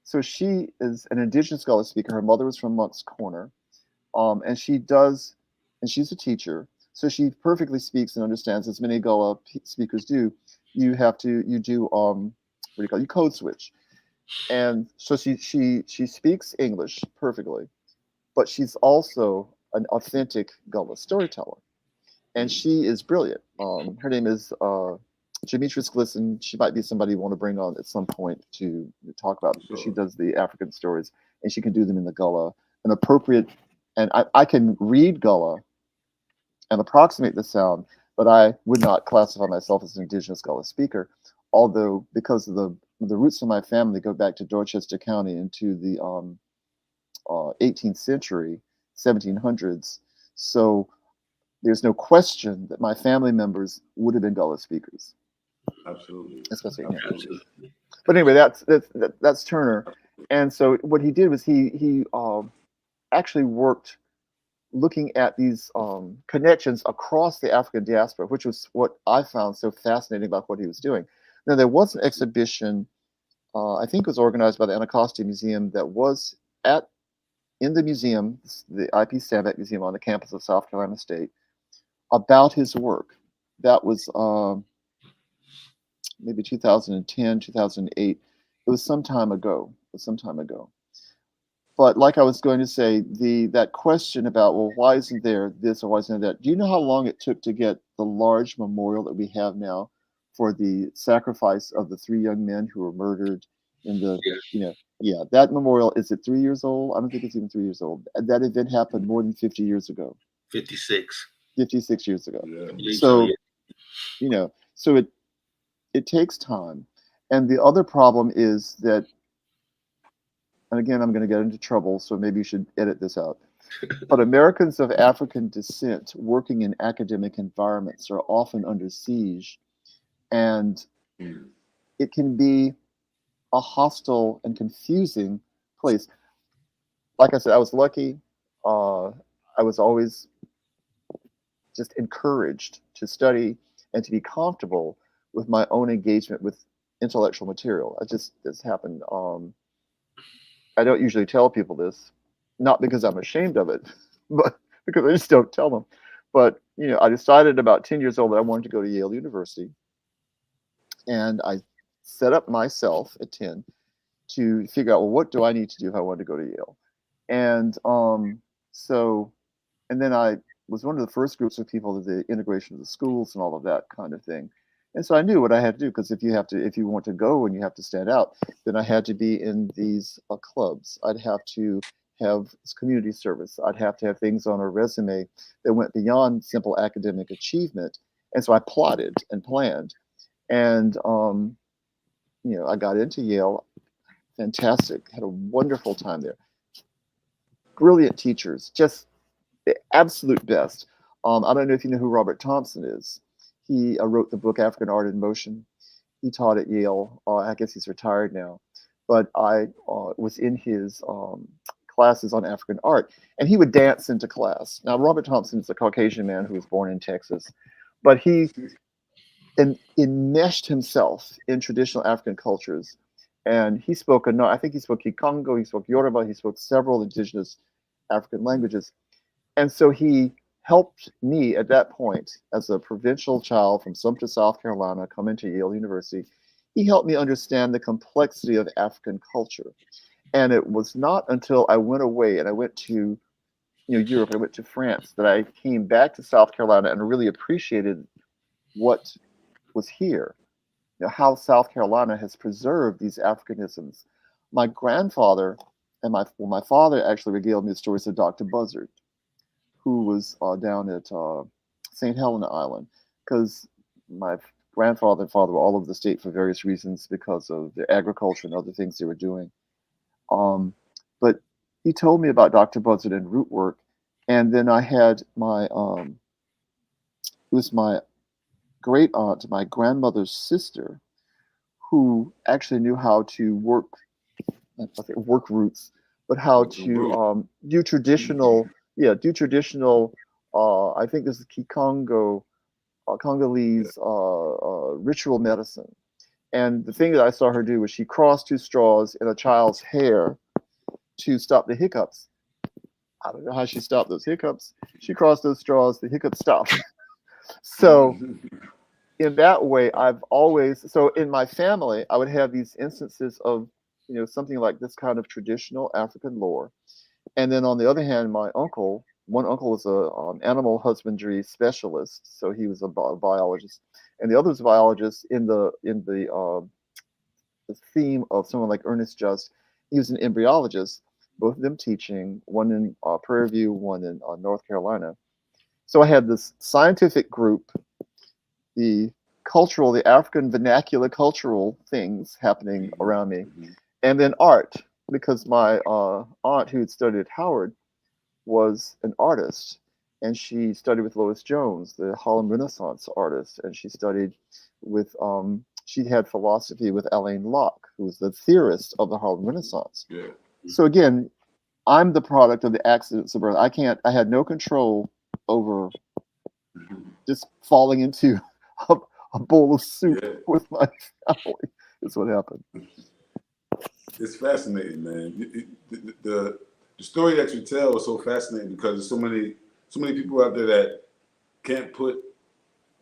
So she is an indigenous Gullah speaker. Her mother was from Moncks Corner, and she's a teacher. So she perfectly speaks and understands, as many Gullah speakers do. You do what do you call it? You code switch, and so she speaks English perfectly, but she's also an authentic Gullah storyteller, and she is brilliant. Her name is Demetrius Glisson. She might be somebody you want to bring on at some point to talk about it, because she does the African stories, and she can do them in the Gullah, an appropriate. And I can read Gullah and approximate the sound, but I would not classify myself as an indigenous Gullah speaker, although because of the roots of my family go back to Dorchester County into the 18th century, 1700s. So there's no question that my family members would have been Gullah speakers. Absolutely. Especially absolutely. But anyway, that's Turner. And so what he did was he actually worked looking at these connections across the African diaspora, which was what I found so fascinating about what he was doing. Now, there was an exhibition, I think it was organized by the Anacostia Museum, that was in the museum, the IP Stanback Museum on the campus of South Carolina State, about his work. That was maybe 2010, 2008. It was some time ago. But like I was going to say, that question about, well, why isn't there this or why isn't there that? Do you know how long it took to get the large memorial that we have now for the sacrifice of the 3 young men who were murdered in the, that memorial? Is it 3 years old? I don't think it's even 3 years old. That event happened more than 50 years ago. 56 years ago. Yeah. So, so it takes time. And the other problem is that, and again, I'm going to get into trouble, so maybe you should edit this out. But Americans of African descent working in academic environments are often under siege, and it can be a hostile and confusing place. Like I said, I was lucky. I was always just encouraged to study and to be comfortable with my own engagement with intellectual material. This happened. I don't usually tell people this, not because I'm ashamed of it, but because I just don't tell them. But, I decided about 10 years old that I wanted to go to Yale University. And I set up myself at 10 to figure out, well, what do I need to do if I want to go to Yale? And and then I was one of the first groups of people to the integration of the schools and all of that kind of thing. And so I knew what I had to do, because if you want to go and you have to stand out, then I had to be in these clubs. I'd have to have community service. I'd have to have things on a resume that went beyond simple academic achievement. And so I plotted and planned. And, I got into Yale. Fantastic. Had a wonderful time there. Brilliant teachers, just the absolute best. I don't know if you know who Robert Thompson is. He wrote the book African Art in Motion. He taught at Yale. I guess he's retired now. But I was in his classes on African art, and he would dance into class. Now, Robert Thompson is a Caucasian man who was born in Texas, but he enmeshed himself in traditional African cultures. And he spoke, I think he spoke Kikongo, he spoke Yoruba, he spoke several indigenous African languages. And so he helped me at that point, as a provincial child from Sumter, South Carolina, come into Yale University. He helped me understand the complexity of African culture. And it was not until I went away and I went to Europe, I went to France, that I came back to South Carolina and really appreciated what was here. How South Carolina has preserved these Africanisms. My grandfather and my father actually regaled me the stories of Dr. Buzzard, who was down at St. Helena Island, because my grandfather and father were all over the state for various reasons because of their agriculture and other things they were doing. But he told me about Dr. Buzzard and root work, and then I had it was my great aunt, my grandmother's sister, who actually knew how to work roots, but how to do traditional, I think this is Congolese ritual medicine. And the thing that I saw her do was she crossed 2 straws in a child's hair to stop the hiccups. I don't know how she stopped those hiccups. She crossed those straws, the hiccups stopped. So in that way, so in my family, I would have these instances of, something like this kind of traditional African lore. And then on the other hand, one uncle was an animal husbandry specialist, so he was a biologist, and the other was a biologist in the theme of someone like Ernest Just. He was an embryologist, both of them teaching, one in Prairie View, one in North Carolina. So I had this scientific group, the African vernacular cultural things happening around me, and then art, because my aunt, who had studied at Howard, was an artist, and she studied with Lois Jones, the Harlem Renaissance artist, and she studied with, she had philosophy with Alain Locke, who was the theorist of the Harlem Renaissance. Yeah. So again, I'm the product of the accidents of birth. I had no control over just falling into a bowl of soup with my family. That's what happened. It's fascinating, man. The story that you tell is so fascinating because there's so many people out there that can't put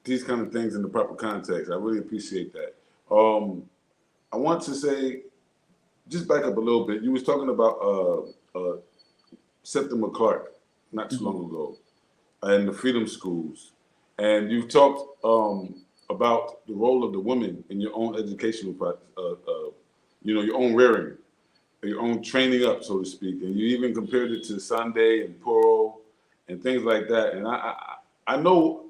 these kind of things in the proper context. I really appreciate that. I want to say, just back up a little bit. You was talking about Septima Clark not too long ago, and the Freedom Schools, and you talked about the role of the woman in your own educational process, your own rearing, your own training up, so to speak, and you even compared it to Sunday and Poro and things like that. And I know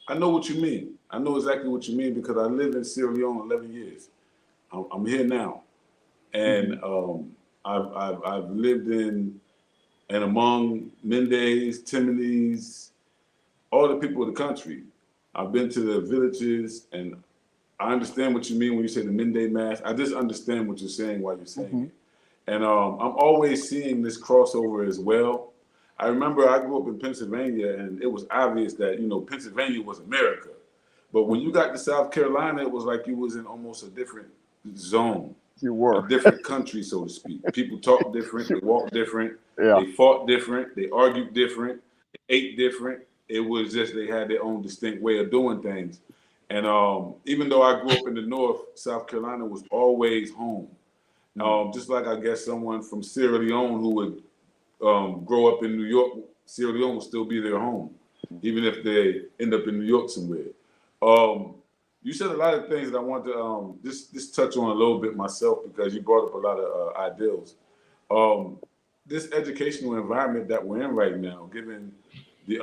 what you mean. I know exactly what you mean because I lived in Sierra Leone 11 years. I'm here now, and I've lived in and among Mendes, Timothys, all the people of the country. I've been to the villages, and I understand what you mean when you say the Mende Mass. I just understand what you're saying while you're saying it. And I'm always seeing this crossover as well. I remember I grew up in Pennsylvania, and it was obvious that, Pennsylvania was America. But when you got to South Carolina, it was like you was in almost a different zone. You were. A different country, so to speak. People talk different, they walk different, yeah. They fought different, they argued different, they ate different. It was just they had their own distinct way of doing things. And even though I grew up in the North, South Carolina was always home. Just like I guess someone from Sierra Leone who would grow up in New York, Sierra Leone would still be their home. even if they end up in New York somewhere. You said a lot of things that I want to just touch on a little bit myself, because you brought up a lot of ideals. This educational environment that we're in right now, given the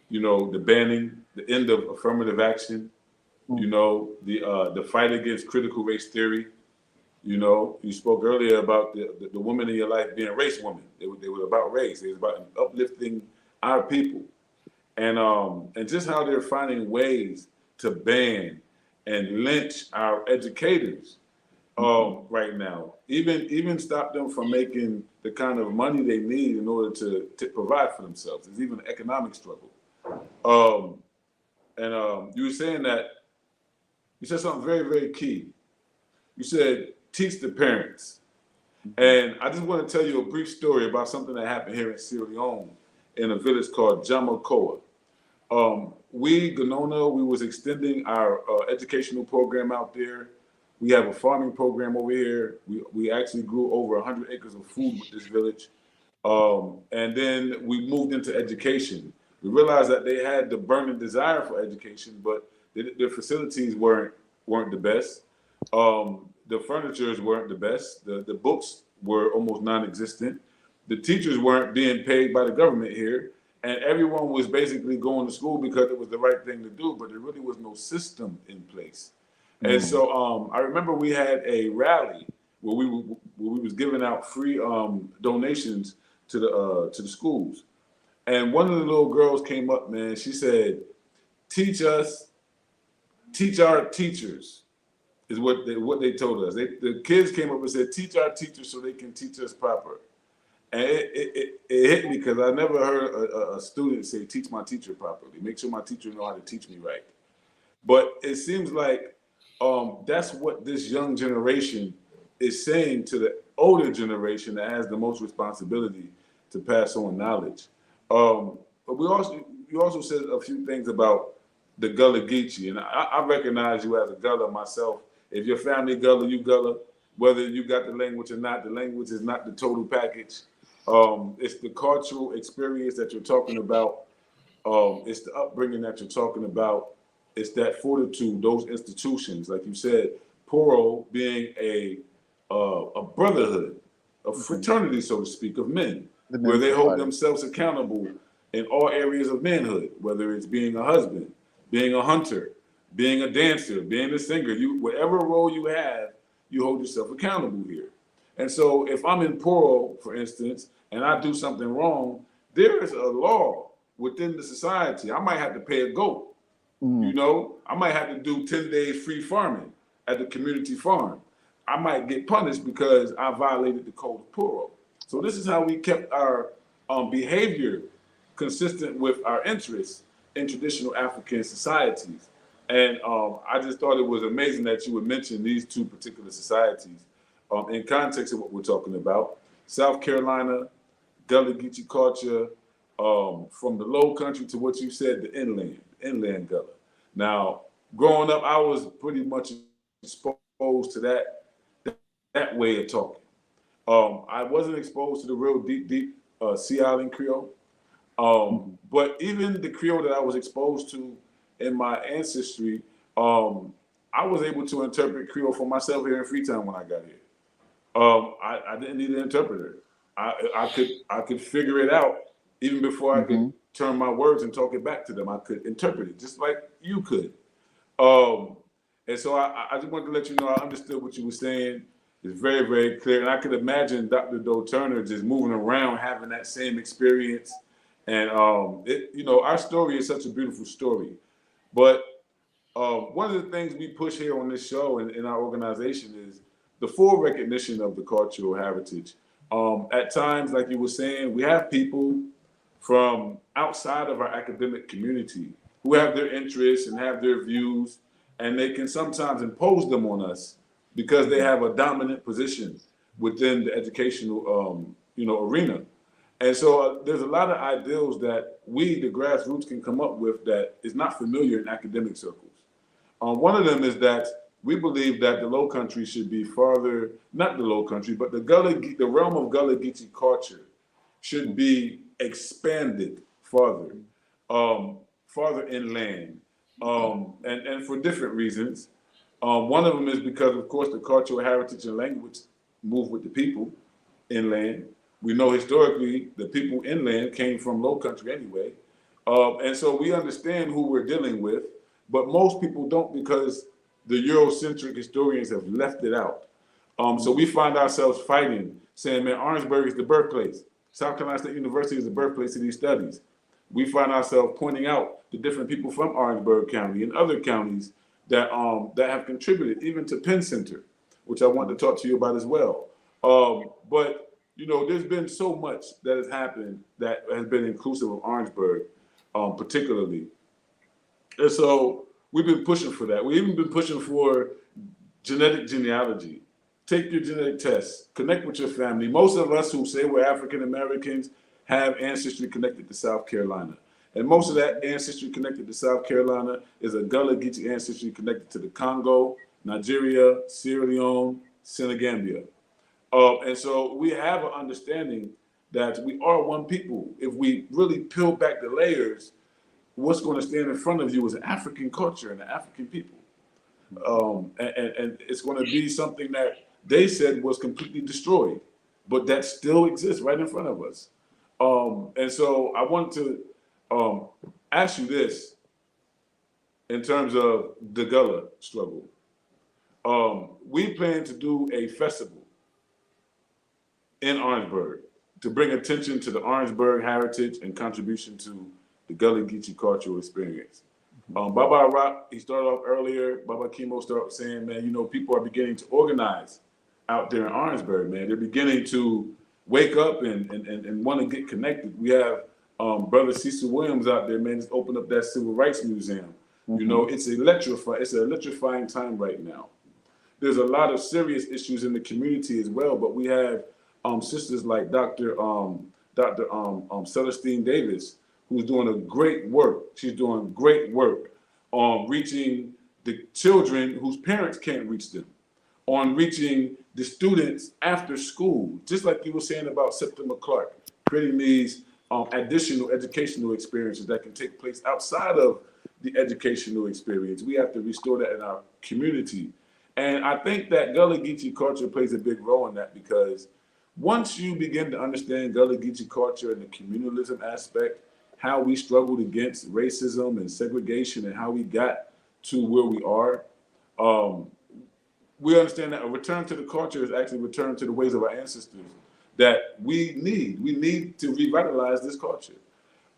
the banning, the end of affirmative action, the fight against critical race theory. You spoke earlier about the women in your life being race women. They were about race. It was about uplifting our people, and just how they're finding ways to ban and lynch our educators right now. Even stop them from making the kind of money they need in order to provide for themselves. There's even an economic struggle. You were saying that you said something very, very key. You said teach the parents. And I just want to tell you a brief story about something that happened here in Sierra Leone in a village called Jamakoa. We was extending our educational program out there. We have a farming program over here. We actually grew over 100 acres of food with this village. And then we moved into education. We realized that they had the burning desire for education, but their facilities weren't the best. The furnitures weren't the best. The books were almost non-existent. The teachers weren't being paid by the government here. And everyone was basically going to school because it was the right thing to do, but there really was no system in place. And so I remember we had a rally where we was giving out free donations to the schools. And one of the little girls came up, man. She said, teach our teachers, is what they told us. The kids came up and said, teach our teachers so they can teach us proper. And it hit me, because I never heard a student say, teach my teacher properly. Make sure my teacher know how to teach me right. But it seems like that's what this young generation is saying to the older generation that has the most responsibility to pass on knowledge. But you also said a few things about the Gullah Geechee, and I recognize you as a Gullah myself. If your family Gullah, you Gullah. Whether you got the language or not, the language is not the total package. It's the cultural experience that you're talking about. It's the upbringing that you're talking about. It's that fortitude, those institutions, like you said, Poro being a brotherhood, a fraternity, so to speak, of men, where they hold themselves accountable in all areas of manhood, whether it's being a husband, being a hunter, being a dancer, being a singer. Whatever role you have, you hold yourself accountable here. And so if I'm in Poro, for instance, and I do something wrong, there is a law within the society. I might have to pay a goat. I might have to do 10 days free farming at the community farm. I might get punished because I violated the code of Poro. So this is how we kept our behavior consistent with our interests in traditional African societies. And I just thought it was amazing that you would mention these two particular societies in context of what we're talking about. South Carolina, Gullah Geechee culture, from the low country to what you said, the inland Gullah. Now, growing up, I was pretty much exposed to that way of talking. I wasn't exposed to the real deep Sea Island Creole. But even the Creole that I was exposed to in my ancestry, I was able to interpret Creole for myself here in Freetown when I got here. I didn't need an interpreter. I could figure it out even before I could turn my words and talk it back to them. I could interpret it just like you could. And so I just wanted to let you know I understood what you were saying. It's very, very clear. And I could imagine Dr. Doe Turner just moving around, having that same experience. And, our story is such a beautiful story. But one of the things we push here on this show and in our organization is the full recognition of the cultural heritage. At times, like you were saying, we have people from outside of our academic community who have their interests and have their views, and they can sometimes impose them on us because they have a dominant position within the educational, arena. And so there's a lot of ideals that we, the grassroots, can come up with that is not familiar in academic circles. One of them is that we believe that the Low Country should be farther, not the Low Country, but the realm of Gullah Geechee culture should be expanded farther. farther inland, and for different reasons. One of them is because, of course, the cultural heritage and language move with the people inland. We know historically the people inland came from low country anyway. And so we understand who we're dealing with, but most people don't because the Eurocentric historians have left it out. So we find ourselves fighting, saying, man, Orangeburg is the birthplace. South Carolina State University is the birthplace of these studies. We find ourselves pointing out the different people from Orangeburg County and other counties that have contributed, even to Penn Center, which I want to talk to you about as well. But you know, there's been so much that has happened that has been inclusive of Orangeburg, particularly. And so we've been pushing for that. We've even been pushing for genetic genealogy. Take your genetic test, connect with your family. Most of us who say we're African Americans have ancestry connected to South Carolina. And most of that ancestry connected to South Carolina is a Gullah Geechee ancestry connected to the Congo, Nigeria, Sierra Leone, Senegambia. And so we have an understanding that we are one people. If we really peel back the layers, what's going to stand in front of you is an African culture and an African people. And it's going to be something that they said was completely destroyed, but that still exists right in front of us. And so I want to ask you this in terms of the Gullah struggle. We plan to do a festival in Orangeburg to bring attention to the Orangeburg heritage and contribution to the Gullah Geechee cultural experience. Baba Rock, he started off earlier. Baba Kimo started off saying, man, you know, people are beginning to organize out there in Orangeburg, man. They're beginning to wake up and want to get connected. We have Brother Cecil Williams out there, man, just opened up that Civil Rights Museum. You know, it's an electrifying time right now. There's a lot of serious issues in the community as well, but we have sisters like Dr. Celestine Davis, who's doing a great work. She's doing great work on reaching the children whose parents can't reach them, on reaching the students after school, just like you were saying about Septima Clark, creating these additional educational experiences that can take place outside of the educational experience. We have to restore that in our community. And I think that Gullah Geechee culture plays a big role in that, because once you begin to understand Gullah Geechee culture and the communalism aspect, how we struggled against racism and segregation and how we got to where we are, we understand that a return to the culture is actually a return to the ways of our ancestors that we need to revitalize this culture.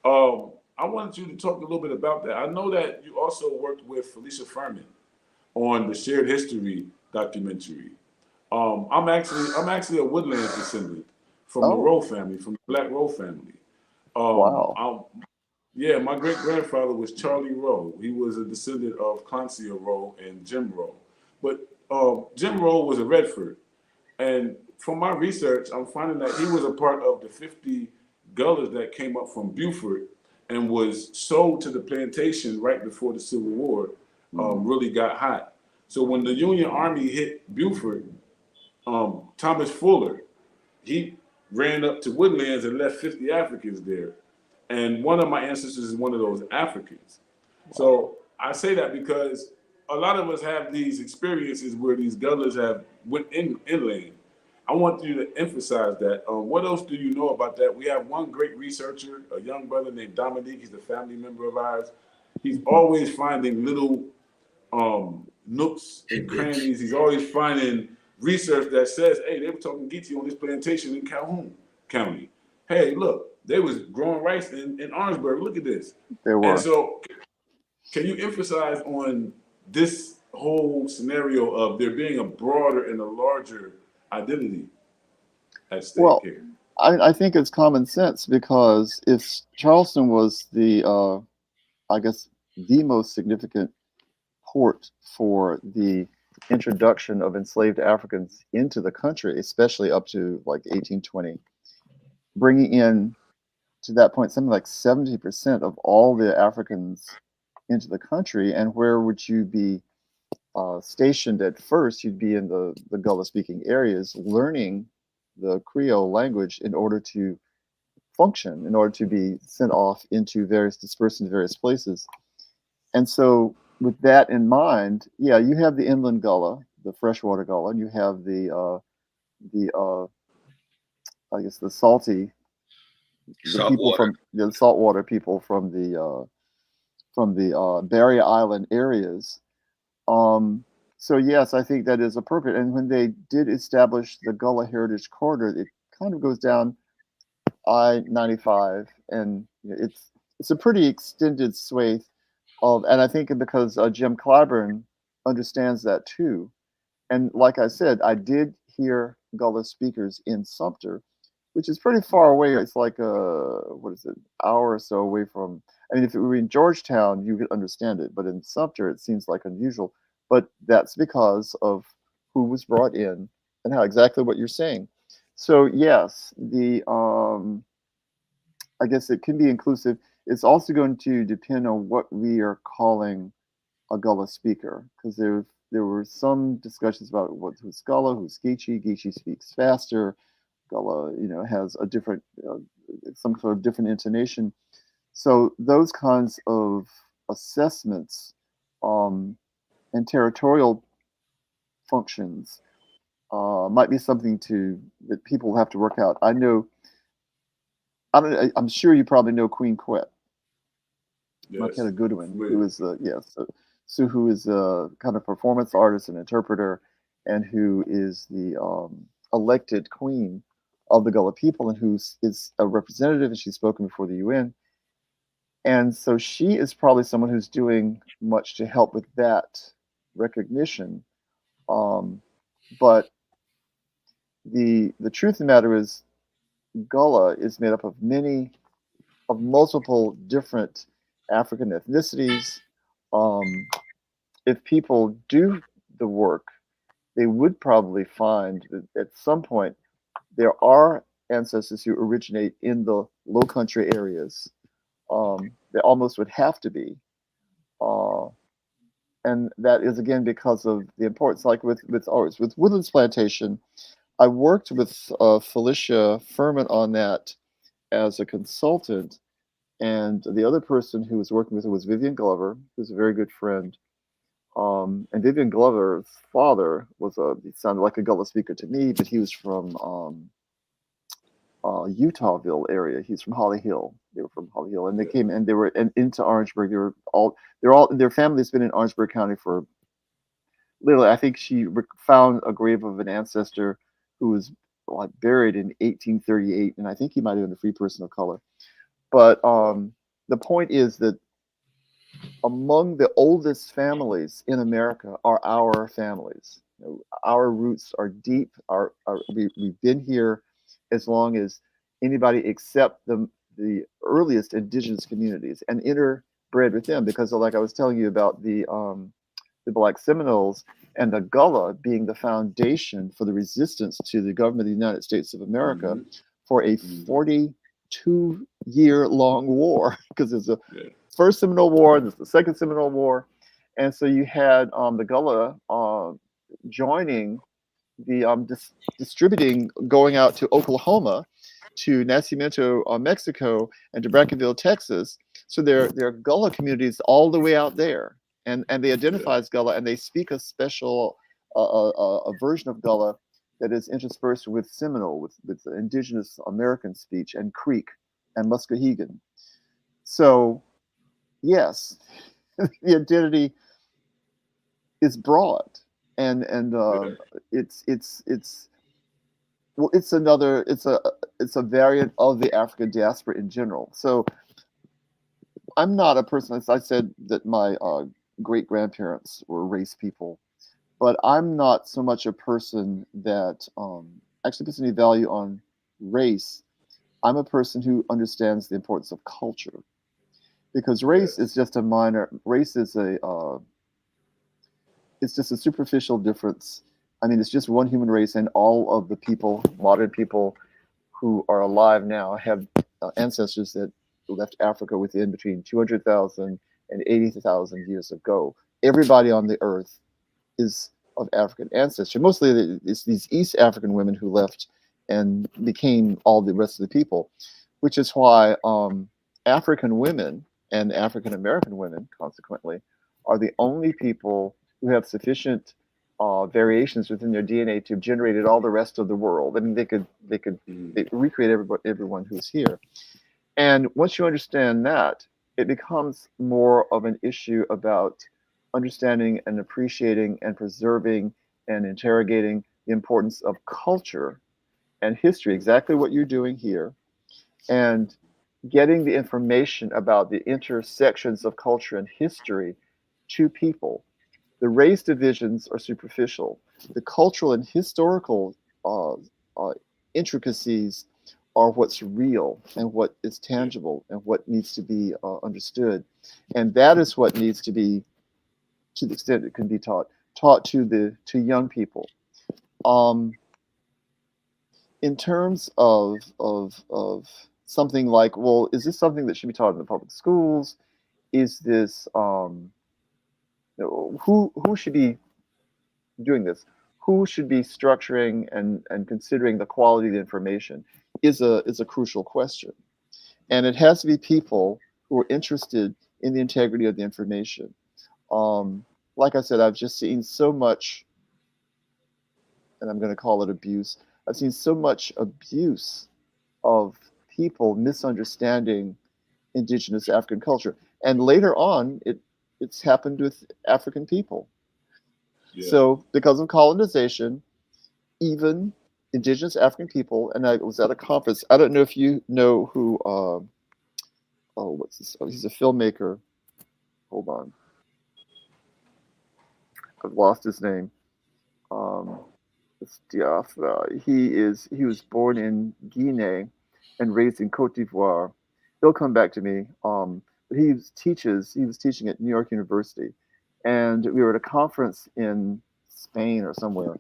I wanted you to talk a little bit about that. I know that you also worked with Felicia Furman on the Shared History documentary. I'm actually a Woodlands descendant from the Rowe family, from the Black Rowe family. Wow. Yeah, my great grandfather was Charlie Rowe. He was a descendant of Clancy Rowe and Jim Rowe. But Jim Rowe was a Redford. And from my research, I'm finding that he was a part of the 50 Gullahs that came up from Beaufort and was sold to the plantation right before the Civil War really got hot. So when the Union Army hit Beaufort, Thomas Fuller, he ran up to Woodlands and left 50 Africans there. And one of my ancestors is one of those Africans. So I say that because a lot of us have these experiences where these Gullahs have went inland. I want you to emphasize that. What else do you know about that? We have one great researcher, a young brother named Dominique. He's a family member of ours. He's always finding little nooks and crannies. He's always finding research that says, hey, they were talking Geechee on this plantation in Calhoun County. Hey, look, they was growing rice in Orangeburg. Look at this. They were. And so can you emphasize on this whole scenario of there being a broader and a larger identity at stake here? I think it's common sense, because if Charleston was the, I guess, the most significant port for the introduction of enslaved Africans into the country, especially up to like 1820, bringing in to that point something like 70% of all the Africans into the country. And where would you be stationed at first? You'd be in the Gullah speaking areas, learning the Creole language in order to function in order to be sent off into dispersed into various places. And so with that in mind, yeah, you have the inland gullah, the freshwater gullah, and you have the I guess the people Saltwater. from the saltwater people from the Barrier Island areas. So yes, I think that is appropriate. And when they did establish the Gullah Heritage Corridor, it kind of goes down I-95, and it's a pretty extended swathe of, and I think because Jim Clyburn understands that too. And like I said, I did hear Gullah speakers in Sumter, which is pretty far away. It's like what is it, hour or so away from. I mean, if it were in Georgetown, you could understand it, but in Sumter, it seems like unusual. But that's because of who was brought in and how exactly what you're saying. So yes, I guess it can be inclusive. It's also going to depend on what we are calling a Gullah speaker, because there were some discussions about who's Gullah, who's Geechee. Geechee speaks faster. Gullah, has a different, some sort of different intonation. So those kinds of assessments and territorial functions might be something that people will have to work out. I'm sure you probably know Queen Quet. Yes. Makeda Goodwin, who is so who is a kind of performance artist and interpreter, and who is the elected queen of the Gullah people, and who is a representative, and she's spoken before the UN. And so she is probably someone who's doing much to help with that recognition. But the truth of the matter is, Gullah is made up of multiple different African ethnicities. If people do the work, they would probably find that at some point there are ancestors who originate in the low country areas. They almost would have to be. And that is, again, because of the importance, like with Woodlands Plantation. I worked with Felicia Furman on that as a consultant, and the other person who was working with her was Vivian Glover, who's a very good friend. And Vivian Glover's father he sounded like a Gullah speaker to me, but he was from Utahville area. He's from Holly Hill. They were from Holly Hill, and they came and they were into Orangeburg. Their family's been in Orangeburg County for literally. I think she found a grave of an ancestor who was buried in 1838, and I think he might have been a free person of color. But the point is that among the oldest families in America are our families. Our roots are deep. We've been here as long as anybody except the earliest indigenous communities, and interbred with them, because like I was telling you about the Black Seminoles and the Gullah being the foundation for the resistance to the government of the United States of America for a 42-year-long war, because there's the first Seminole War, there's the second Seminole War, and so you had the Gullah joining the distributing, going out to Oklahoma, to Nacimiento, Mexico, and to Brackenville, Texas. So there are Gullah communities all the way out there, and they identify as Gullah, and they speak a special a version of Gullah that is interspersed with Seminole, with indigenous American speech, and Creek and Muskegon. So yes, the identity is broad, and it's a variant of the African diaspora in general. So I'm not a person, as I said, that my great grandparents were race people, but I'm not so much a person that actually puts any value on race. I'm a person who understands the importance of culture, because race is just a minor. Race is it's just a superficial difference. I mean, it's just one human race, and all of the people, modern people who are alive now, have ancestors that left Africa between 200,000 and 80,000 years ago. Everybody on the earth is of African ancestry. Mostly it's these East African women who left and became all the rest of the people. which is why African women and African American women, consequently, are the only people who have sufficient variations within their DNA to have generated all the rest of the world. I mean, they could they recreate everyone who's here. And once you understand that, it becomes more of an issue about understanding and appreciating and preserving and interrogating the importance of culture and history, exactly what you're doing here, and getting the information about the intersections of culture and history to people. The race divisions are superficial. The cultural and historical uh, uh, intricacies are what's real and what is tangible and what needs to be understood. And that is what needs to be, to the extent it can be taught to young people. Um, in terms of something like, well, is this something that should be taught in the public schools? Is this who should be doing this? Who should be structuring and considering the quality of the information is a crucial question. And it has to be people who are interested in the integrity of the information. Like I said, I've just seen so much, and I'm going to call it abuse. I've seen so much abuse of people misunderstanding indigenous African culture. And later on, it's happened with African people. Yeah. So because of colonization, even indigenous African people, and I was at a conference. I don't know if you know who, what's this? Oh, he's a filmmaker. Hold on. I've lost his name. He was born in Guinea and raised in Cote d'Ivoire. He'll come back to me. But he was teaching at New York University. And we were at a conference in Spain or somewhere,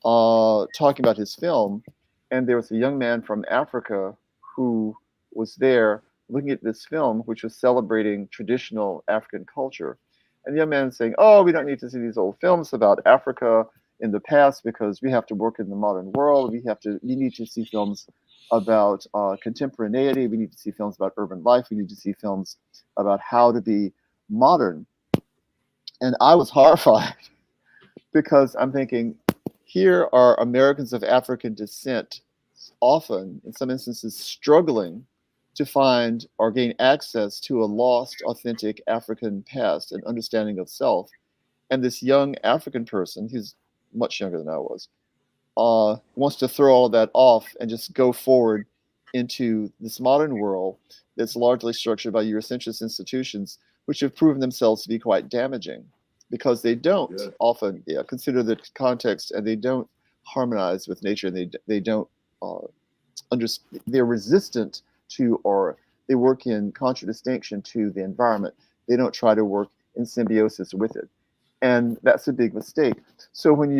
talking about his film. And there was a young man from Africa who was there looking at this film, which was celebrating traditional African culture. And the young man saying, "Oh, we don't need to see these old films about Africa in the past because we have to work in the modern world. We need to see films about contemporaneity. We need to see films about urban life. We need to see films about how to be modern." And I was horrified because I'm thinking, here are Americans of African descent, often, in some instances, struggling to find or gain access to a lost, authentic African past and understanding of self. And this young African person, he's much younger than I was, wants to throw all of that off and just go forward into this modern world that's largely structured by Eurocentrist institutions, which have proven themselves to be quite damaging because they don't often consider the context, and they don't harmonize with nature, and they don't understand. They're resistant to, or they work in contradistinction to the environment. They don't try to work in symbiosis with it, and that's a big mistake. So when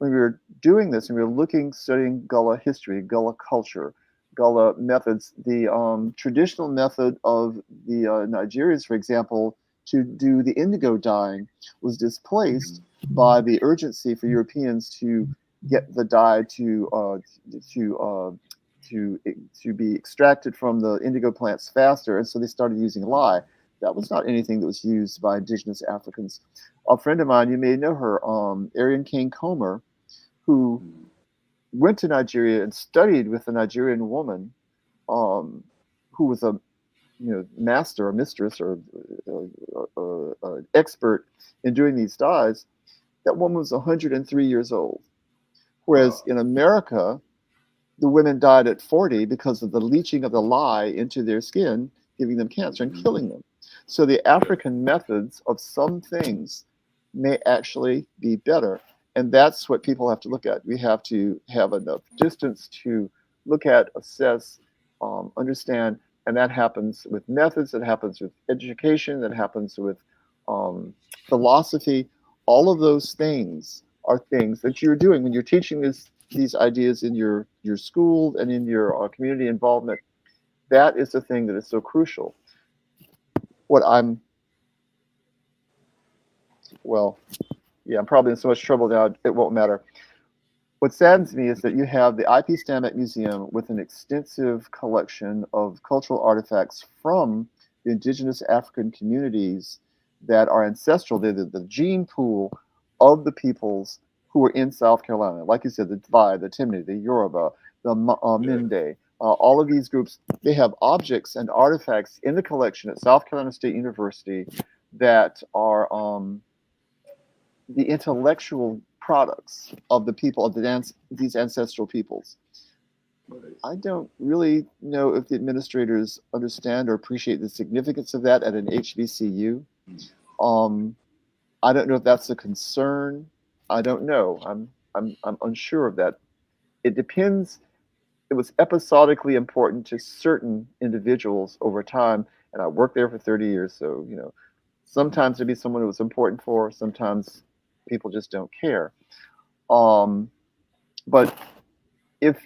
we're doing this and we're studying Gullah history, Gullah culture, Gullah methods, the traditional method of the Nigerians, for example, to do the indigo dyeing was displaced by the urgency for Europeans to get the dye to be extracted from the indigo plants faster, and so they started using lye. That was not anything that was used by indigenous Africans. A friend of mine, you may know her, Arian Kane Comer, who went to Nigeria and studied with a Nigerian woman who was a master or mistress or expert in doing these dyes. That woman was 103 years old. Whereas in America, the women died at 40 because of the leaching of the lye into their skin, giving them cancer and killing them. So the African methods of some things may actually be better. And that's what people have to look at. We have to have enough distance to look at, assess, understand. And that happens with methods, that happens with education, that happens with philosophy. All of those things are things that you're doing when you're teaching these ideas in your school and in your community involvement. That is the thing that is so crucial. I'm probably in so much trouble now, it won't matter. what saddens me is that you have the IP Stanback Museum with an extensive collection of cultural artifacts from the indigenous African communities that are ancestral. They're the gene pool of the peoples who were in South Carolina. Like you said, the Divide, the Timni, the Yoruba, the Mende, all of these groups, they have objects and artifacts in the collection at South Carolina State University that are the intellectual products of the people of these ancestral peoples. I don't really know if the administrators understand or appreciate the significance of that at an HBCU. I don't know if that's a concern. I don't know. I'm unsure of that. It depends. It was episodically important to certain individuals over time, and I worked there for 30 years. So sometimes there'd be someone who was important for. Sometimes people just don't care. But if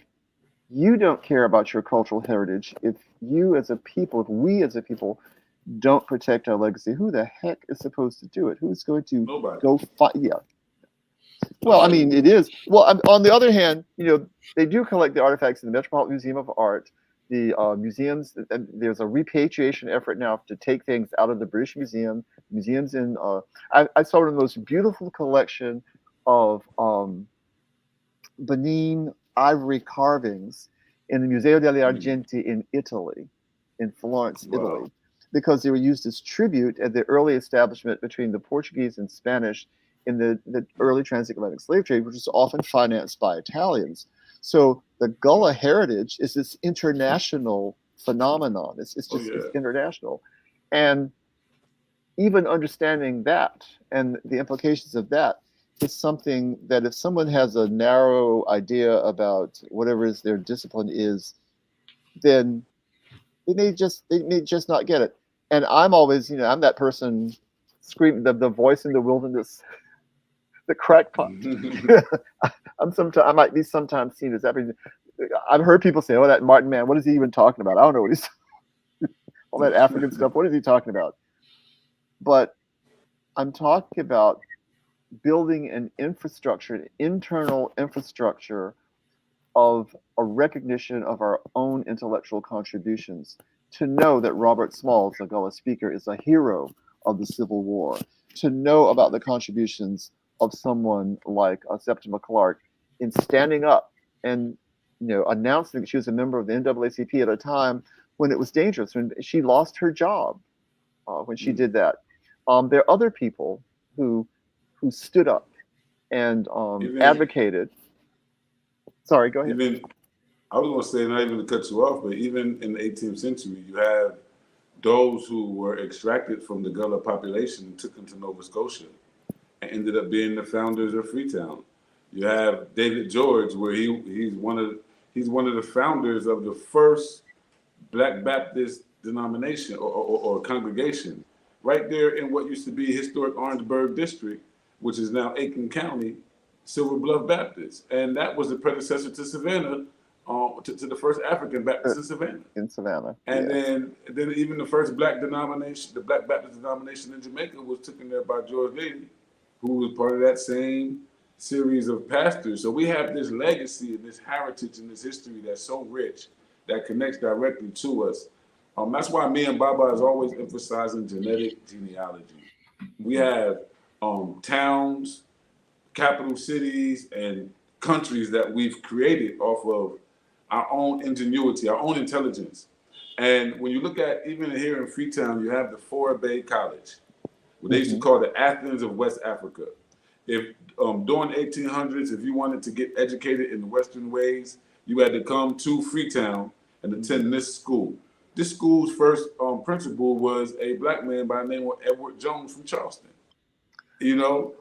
you don't care about your cultural heritage, if you as a people, if we as a people don't protect our legacy, who the heck is supposed to do it? Who's going to go fight? Yeah. Well, I mean, it is. Well, on the other hand, they do collect the artifacts in the Metropolitan Museum of Art, the museums. And there's a repatriation effort now to take things out of the British Museum. Museums in, I saw one of the most beautiful collection of Benin ivory carvings in the Museo degli Argenti in Italy, in Florence, Italy, because they were used as tribute at the early establishment between the Portuguese and Spanish in the early transatlantic slave trade, which was often financed by Italians. So the Gullah heritage is this international phenomenon. It's just it's international. And even understanding that and the implications of that is something that if someone has a narrow idea about whatever is their discipline is, then they may just not get it. And I'm always, I'm that person screaming, the voice in the wilderness, the crackpot. I might be sometimes seen as everything. I've heard people say, "Oh, that Martin man, what is he even talking about? I don't know what he's all that African stuff. What is he talking about?" But I'm talking about building an infrastructure, an internal infrastructure of a recognition of our own intellectual contributions. To know that Robert Smalls, the Gullah speaker, is a hero of the Civil War. To know about the contributions of someone like Septima Clark in standing up and announcing that she was a member of the NAACP at a time when it was dangerous, when she lost her job when she did that. There are other people who stood up and advocated. Sorry, go ahead. I was going to say, not even to cut you off, but even in the 18th century, you have those who were extracted from the Gullah population and took them to Nova Scotia and ended up being the founders of Freetown. You have David George, where he's one of the founders of the first Black Baptist denomination or congregation, right there in what used to be historic Orangeburg District, which is now Aiken County, Silver Bluff Baptist, and that was the predecessor to Savannah, to the first African Baptist in Savannah. In Savannah, and then even the first Black denomination, the Black Baptist denomination in Jamaica, was taken there by George Lady, who was part of that same series of pastors. So we have this legacy and this heritage and this history that's so rich that connects directly to us. That's why me and Baba is always emphasizing genetic genealogy. We have towns, capital cities, and countries that we've created off of our own ingenuity, our own intelligence. And when you look at, even here in Freetown, you have the Four Bay College, what they used to call the Athens of West Africa. If during the 1800s, if you wanted to get educated in the Western ways, you had to come to Freetown and attend this school. This school's first principal was a Black man by the name of Edward Jones from Charleston. Well,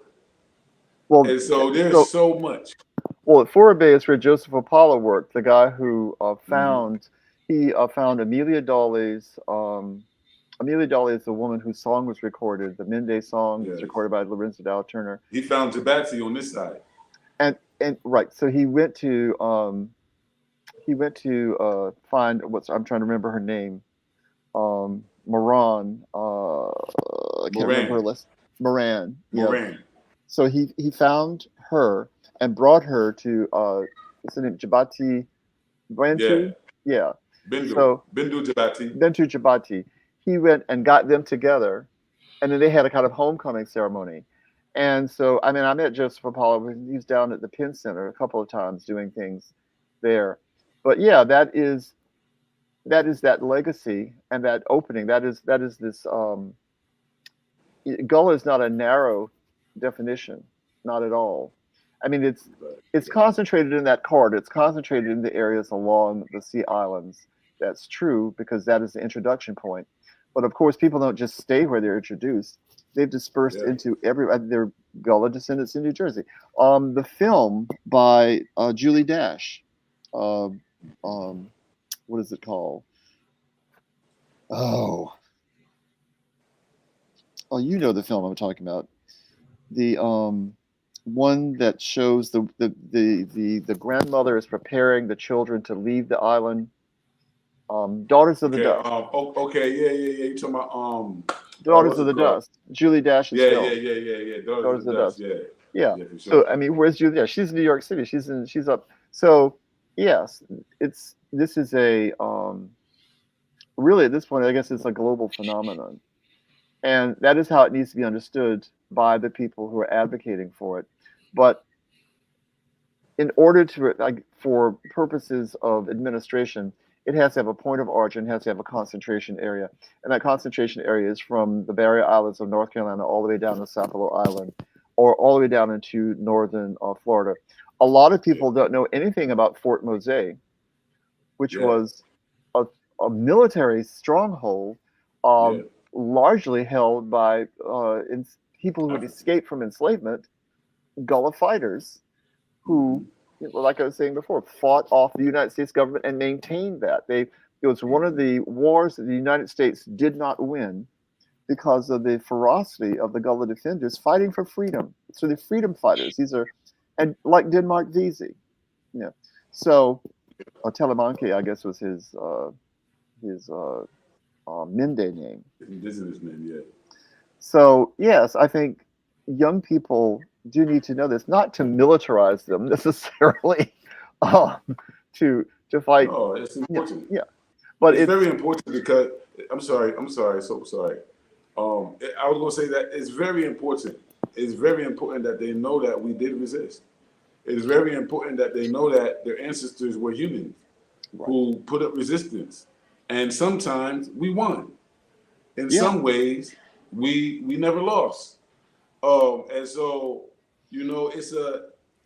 and so there's so much. Well, at Four Bay is where Joseph Opala worked, the guy who found Amelia Dawley's. Amelia Dawley is the woman whose song was recorded. The Mende song was recorded by Lorenzo Dow Turner. He found Jabatsi on this side. And right, so he went to find I'm trying to remember her name. Moran. I can't remember her list. Moran. Moran. So he found her. and brought her to what's her name, Jabati Bantu? Yeah. So Bindu Jabati. Bantu Jabati. He went and got them together, and then they had a kind of homecoming ceremony. And so, I mean, I met Joseph Apollo. He's down at the Penn Center a couple of times doing things there. But yeah, that is that legacy and that opening. That is this. Gullah is not a narrow definition, not at all. I mean, it's concentrated in that corridor. It's concentrated in the areas along the Sea Islands. That's true because that is the introduction point. But of course, people don't just stay where they're introduced. They've dispersed into their Gullah descendants in New Jersey. The film by Julie Dash, what is it called? Oh, you know the film I'm talking about. The one that shows the grandmother is preparing the children to leave the island. Daughters of the Dust. Yeah. You talking about Daughters of the Dust. Julie Dash's film. Yeah. Daughters of the Dust. Yeah. Sure. So I mean, where's Julie Dash? She's in New York City. She's up. So yes, this is a really at this point, I guess it's a global phenomenon. And that is how it needs to be understood by the people who are advocating for it. But in order to, for purposes of administration, it has to have a point of origin, has to have a concentration area. And that concentration area is from the Barrier Islands of North Carolina all the way down to Sapelo Island, or all the way down into northern Florida. A lot of people don't know anything about Fort Mose, which was a military stronghold, largely held by people who had escaped from enslavement, Gullah fighters, who, like I was saying before, fought off the United States government and maintained that. It was one of the wars that the United States did not win because of the ferocity of the Gullah defenders fighting for freedom. So the freedom fighters, these are, and like Denmark Vesey, So Telemanke, I guess, was his Mende name. Indigenous name, yeah. So yes, I think young people do need to know this, not to militarize them necessarily, to fight. No, it's important. Yeah, but it's very important because I'm sorry, so sorry. I was going to say that it's very important. It's very important that they know that we did resist. It's very important that they know that their ancestors were humans who put up resistance. And sometimes we won. In some ways, we never lost. And so, it's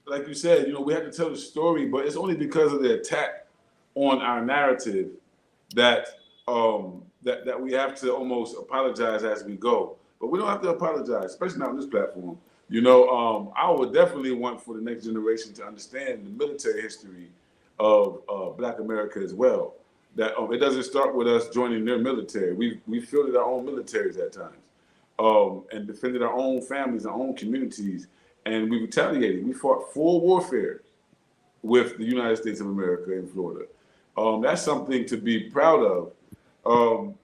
like you said, we have to tell the story, but it's only because of the attack on our narrative that that we have to almost apologize as we go. But we don't have to apologize, especially not on this platform. I would definitely want for the next generation to understand the military history of Black America as well. That it doesn't start with us joining their military. We fielded our own militaries at times, and defended our own families, our own communities, and we retaliated. We fought full warfare with the United States of America in Florida. That's something to be proud of,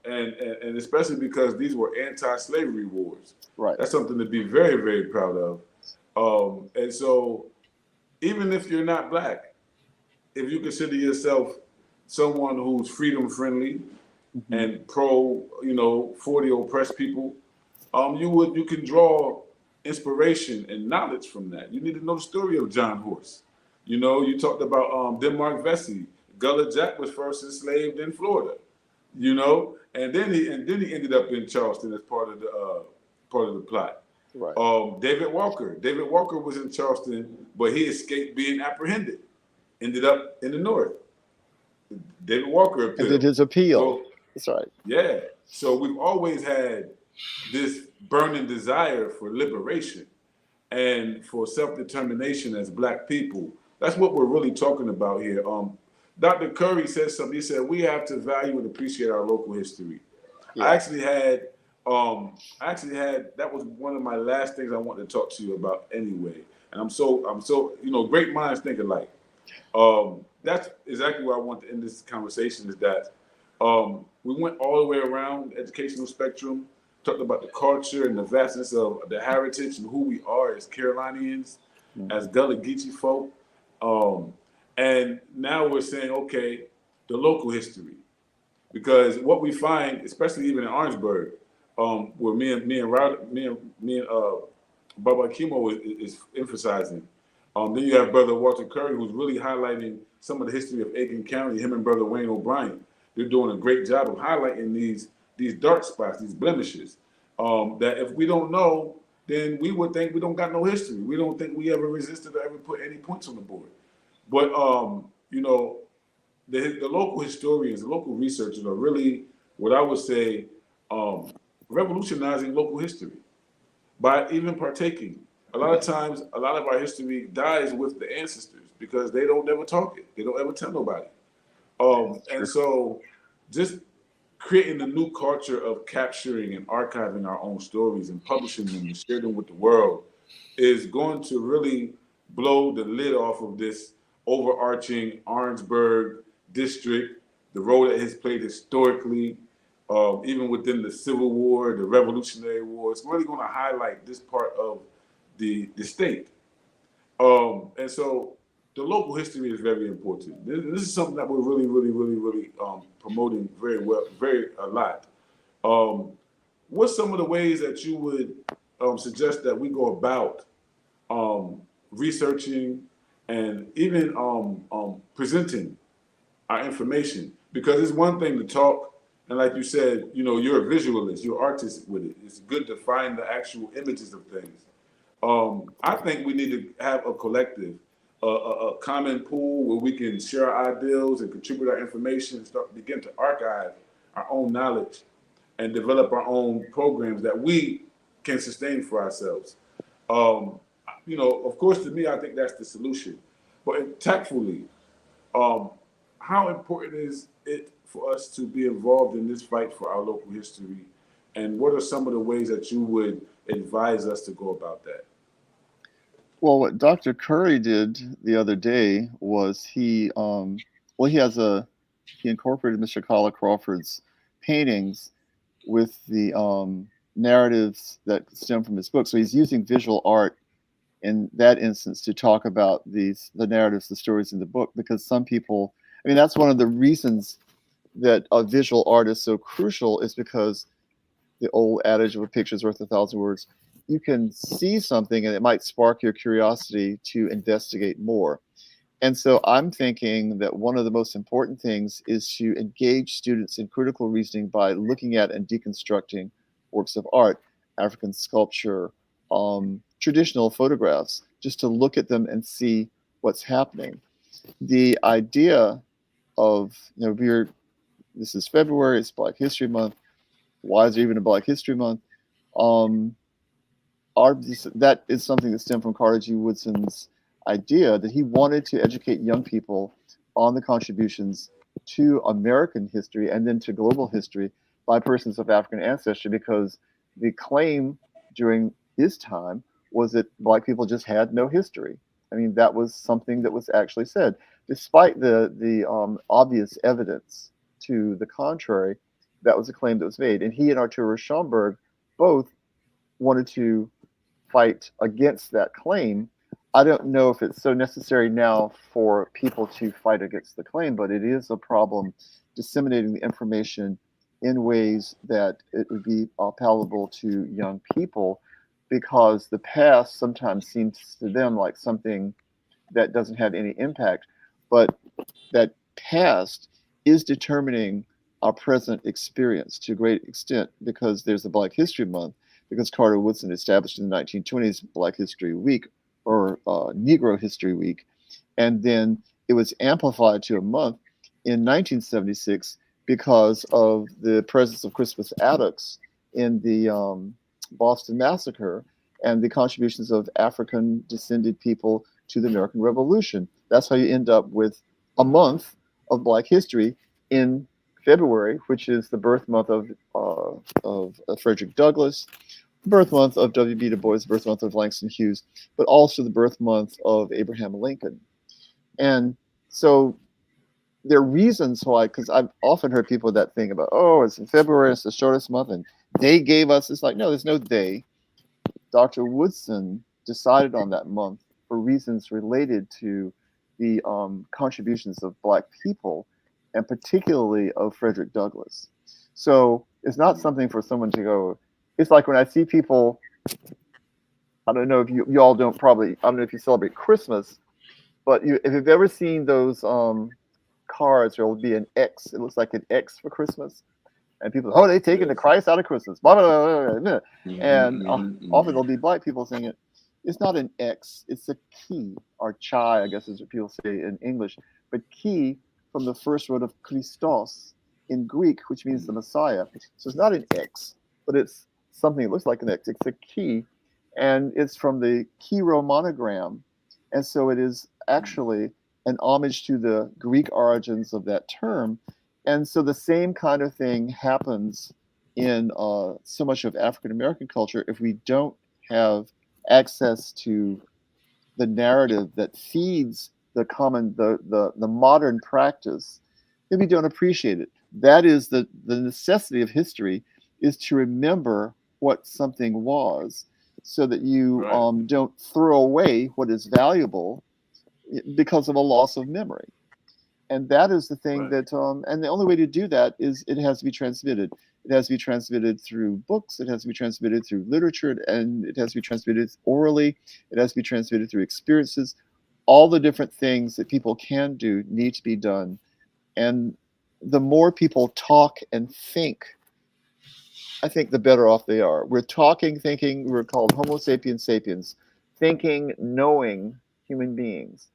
and especially because these were anti-slavery wars. Right. That's something to be very, very proud of. And so, even if you're not Black, if you consider yourself someone who's freedom friendly and pro, for the oppressed people, you can draw inspiration and knowledge from that. You need to know the story of John Horse. You talked about Denmark Vesey. Gullah Jack was first enslaved in Florida. And then he ended up in Charleston as part of the plot. Right. David Walker was in Charleston, but he escaped being apprehended. Ended up in the North. David Walker appealed. And did his appeal. So, that's right. Yeah. So we've always had this burning desire for liberation and for self-determination as Black people. That's what we're really talking about here. Dr. Curry said something. He said we have to value and appreciate our local history. Yeah. I actually had that was one of my last things I wanted to talk to you about anyway. And I'm so great minds think alike. That's exactly where I want to end this conversation, is that we went all the way around the educational spectrum, talked about the culture and the vastness of the heritage and who we are as Carolinians. as Gullah Geechee folk. And now we're saying, okay, the local history. Because what we find, especially even in Orangeburg, where me and Baba Kimo is emphasizing. Then you have Brother Walter Curry, who's really highlighting some of the history of Aiken County. Him and Brother Wayne O'Brien, they're doing a great job of highlighting these dark spots, these blemishes. That if we don't know, then we would think we don't got no history. We don't think we ever resisted or ever put any points on the board. But you know, the local historians, the local researchers are really, what I would say, revolutionizing local history by even partaking. A lot of times, a lot of our history dies with the ancestors because they don't ever talk it. They don't ever tell nobody. And so just creating a new culture of capturing and archiving our own stories and publishing them and share them with the world is going to really blow the lid off of this overarching Orangeburg district, the role that has played historically, even within the Civil War, the Revolutionary War. It's really going to highlight this part of the state. And so the local history is very important. This is something that we're really promoting very well, a lot. What's some of the ways that you would suggest that we go about researching and even presenting our information? Because it's one thing to talk, and like you said, you know, you're a visualist, you're artistic with it. It's good to find the actual images of things. I think we need to have a collective, a common pool where we can share our ideals and contribute our information and begin to archive our own knowledge and develop our own programs that we can sustain for ourselves. You know, of course, to me, I think that's the solution. But tactfully, how important is it for us to be involved in this fight for our local history? And what are some of the ways that you would advise us to go about that? Well, what Dr. Curry did the other day was he incorporated Mr. Colin Crawford's paintings with the narratives that stem from his book. So he's using visual art in that instance to talk about the narratives, the stories in the book, because some people, I mean, that's one of the reasons that a visual art is so crucial, is because the old adage of a picture's worth 1,000 words. You can see something and it might spark your curiosity to investigate more. And so I'm thinking that one of the most important things is to engage students in critical reasoning by looking at and deconstructing works of art, African sculpture, traditional photographs, just to look at them and see what's happening. The idea of, you know, this is February, it's Black History Month. Why is there even a Black History Month? That is something that stemmed from Carter G. Woodson's idea that he wanted to educate young people on the contributions to American history and then to global history by persons of African ancestry, because the claim during his time was that Black people just had no history. I mean, that was something that was actually said, despite the obvious evidence to the contrary. That was a claim that was made, and he and Arturo Schomburg both wanted to fight against that claim. I don't know if it's so necessary now for people to fight against the claim, but it is a problem disseminating the information in ways that it would be palatable to young people, because the past sometimes seems to them like something that doesn't have any impact, but that past is determining our present experience to a great extent, because there's a Black History Month, because Carter Woodson established in the 1920s Black History Week, or Negro History Week, and then it was amplified to a month in 1976 because of the presence of Crispus Attucks in the Boston Massacre and the contributions of African descended people to the American Revolution. That's how you end up with a month of Black history in February, which is the birth month of Frederick Douglass, birth month of W.B. Du Bois, birth month of Langston Hughes, but also the birth month of Abraham Lincoln. And so there are reasons why, because I've often heard people that thing about, oh, it's in February, it's the shortest month, and they gave us, it's like, no, there's no they. Dr. Woodson decided on that month for reasons related to the contributions of Black people, and particularly of Frederick Douglass. So it's not something for someone to go. It's like when I see people. I don't know if you all don't probably. I don't know if you celebrate Christmas, but if you've ever seen those cards, there will be an X. It looks like an X for Christmas, and people, oh, they taking the Christ out of Christmas, blah, blah, blah, blah, blah. And often there'll be Black people saying it. It's not an X, it's a key, or chai, I guess is what people say in English, but key from the first word of Christos in Greek, which means the Messiah. So it's not an X, but it's something that looks like an X. It's a key, and it's from the Chi-Rho monogram, and so it is actually an homage to the Greek origins of that term. And so the same kind of thing happens in so much of African American culture if we don't have access to the narrative that feeds the modern practice, then we don't appreciate it. That is the necessity of history, is to remember what something was, so that you don't throw away what is valuable because of a loss of memory. And that is the thing that, and the only way to do that is it has to be transmitted. It has to be transmitted through books, it has to be transmitted through literature, and it has to be transmitted orally, it has to be transmitted through experiences. All the different things that people can do need to be done. And the more people talk and think, I think the better off they are. We're talking, thinking, we're called Homo sapiens sapiens, thinking, knowing human beings.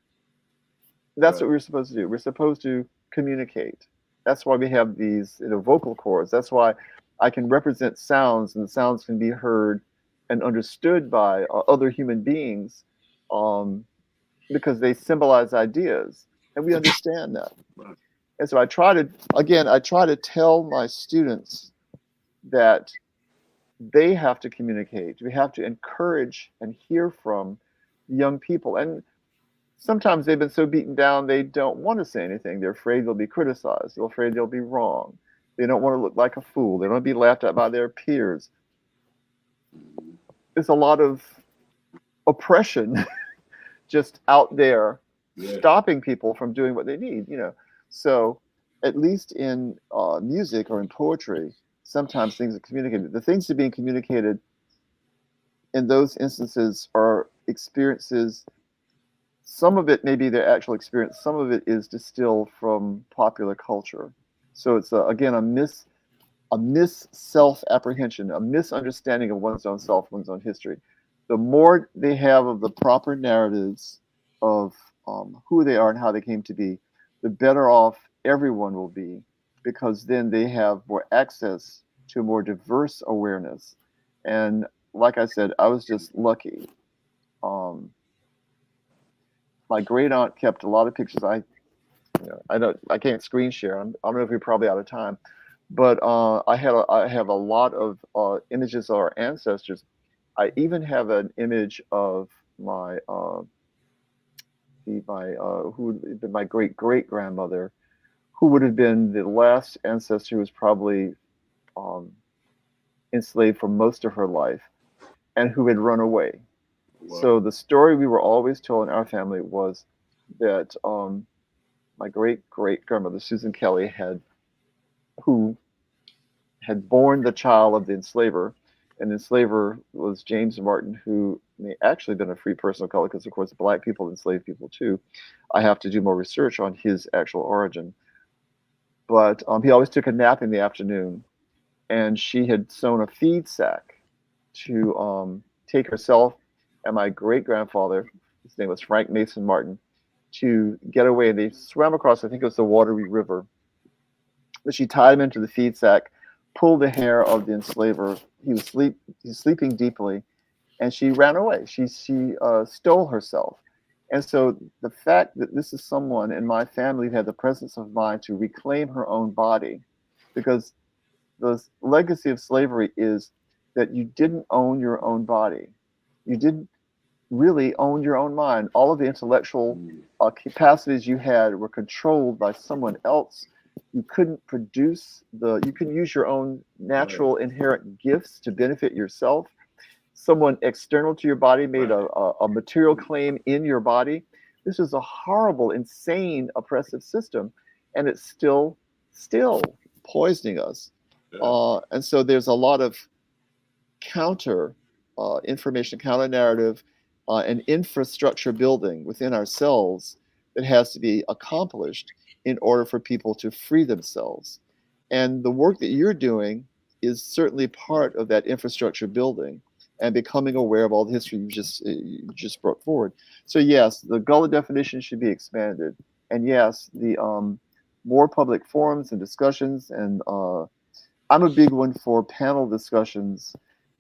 That's what we're supposed to do. We're supposed to communicate. That's why we have these vocal cords. That's why I can represent sounds, and the sounds can be heard and understood by other human beings because they symbolize ideas, and we understand that. And so I try to tell my students that they have to communicate. We have to encourage and hear from young people. And sometimes they've been so beaten down they don't want to say anything. They're afraid they'll be criticized. They're afraid they'll be wrong. They don't want to look like a fool. They don't want to be laughed at by their peers. There's a lot of oppression just out there stopping people from doing what they need, So at least in music or in poetry, sometimes things are communicated. The things that are being communicated in those instances are experiences. Some of it may be their actual experience. Some of it is distilled from popular culture. So it's, again, a mis-self-apprehension, a misunderstanding of one's own self, one's own history. The more they have of the proper narratives of who they are and how they came to be, the better off everyone will be, because then they have more access to a more diverse awareness. And like I said, I was just lucky. My great aunt kept a lot of pictures. I can't screen share. I don't know if we're probably out of time, but I have a lot of images of our ancestors. I even have an image of my great great grandmother, who would have been the last ancestor who was probably enslaved for most of her life, and who had run away. Wow. So the story we were always told in our family was that my great great grandmother Susan Kelly who had borne the child of the enslaver, and the enslaver was James Martin, who may actually have been a free person of color, because of course Black people enslaved people too. I have to do more research on his actual origin, but he always took a nap in the afternoon, and she had sewn a feed sack to take herself and my great-grandfather, his name was Frank Mason Martin, to get away. They swam across, I think it was the Wateree River. But she tied him into the feed sack, pulled the hair of the enslaver. He was sleeping deeply, and she ran away. She stole herself. And so the fact that this is someone in my family who had the presence of mind to reclaim her own body, because the legacy of slavery is that you didn't own your own body. You didn't really own your own mind. All of the intellectual capacities you had were controlled by someone else. You couldn't use your own natural inherent gifts to benefit yourself. someone external to your body made a material claim in your body. This is a horrible, insane, oppressive system, and it's still poisoning us. Yeah. And so there's a lot of counter information, counter narrative, and infrastructure building within ourselves that has to be accomplished in order for people to free themselves. And the work that you're doing is certainly part of that infrastructure building and becoming aware of all the history you just brought forward. So yes, the Gullah definition should be expanded, and yes, the more public forums and discussions. And I'm a big one for panel discussions,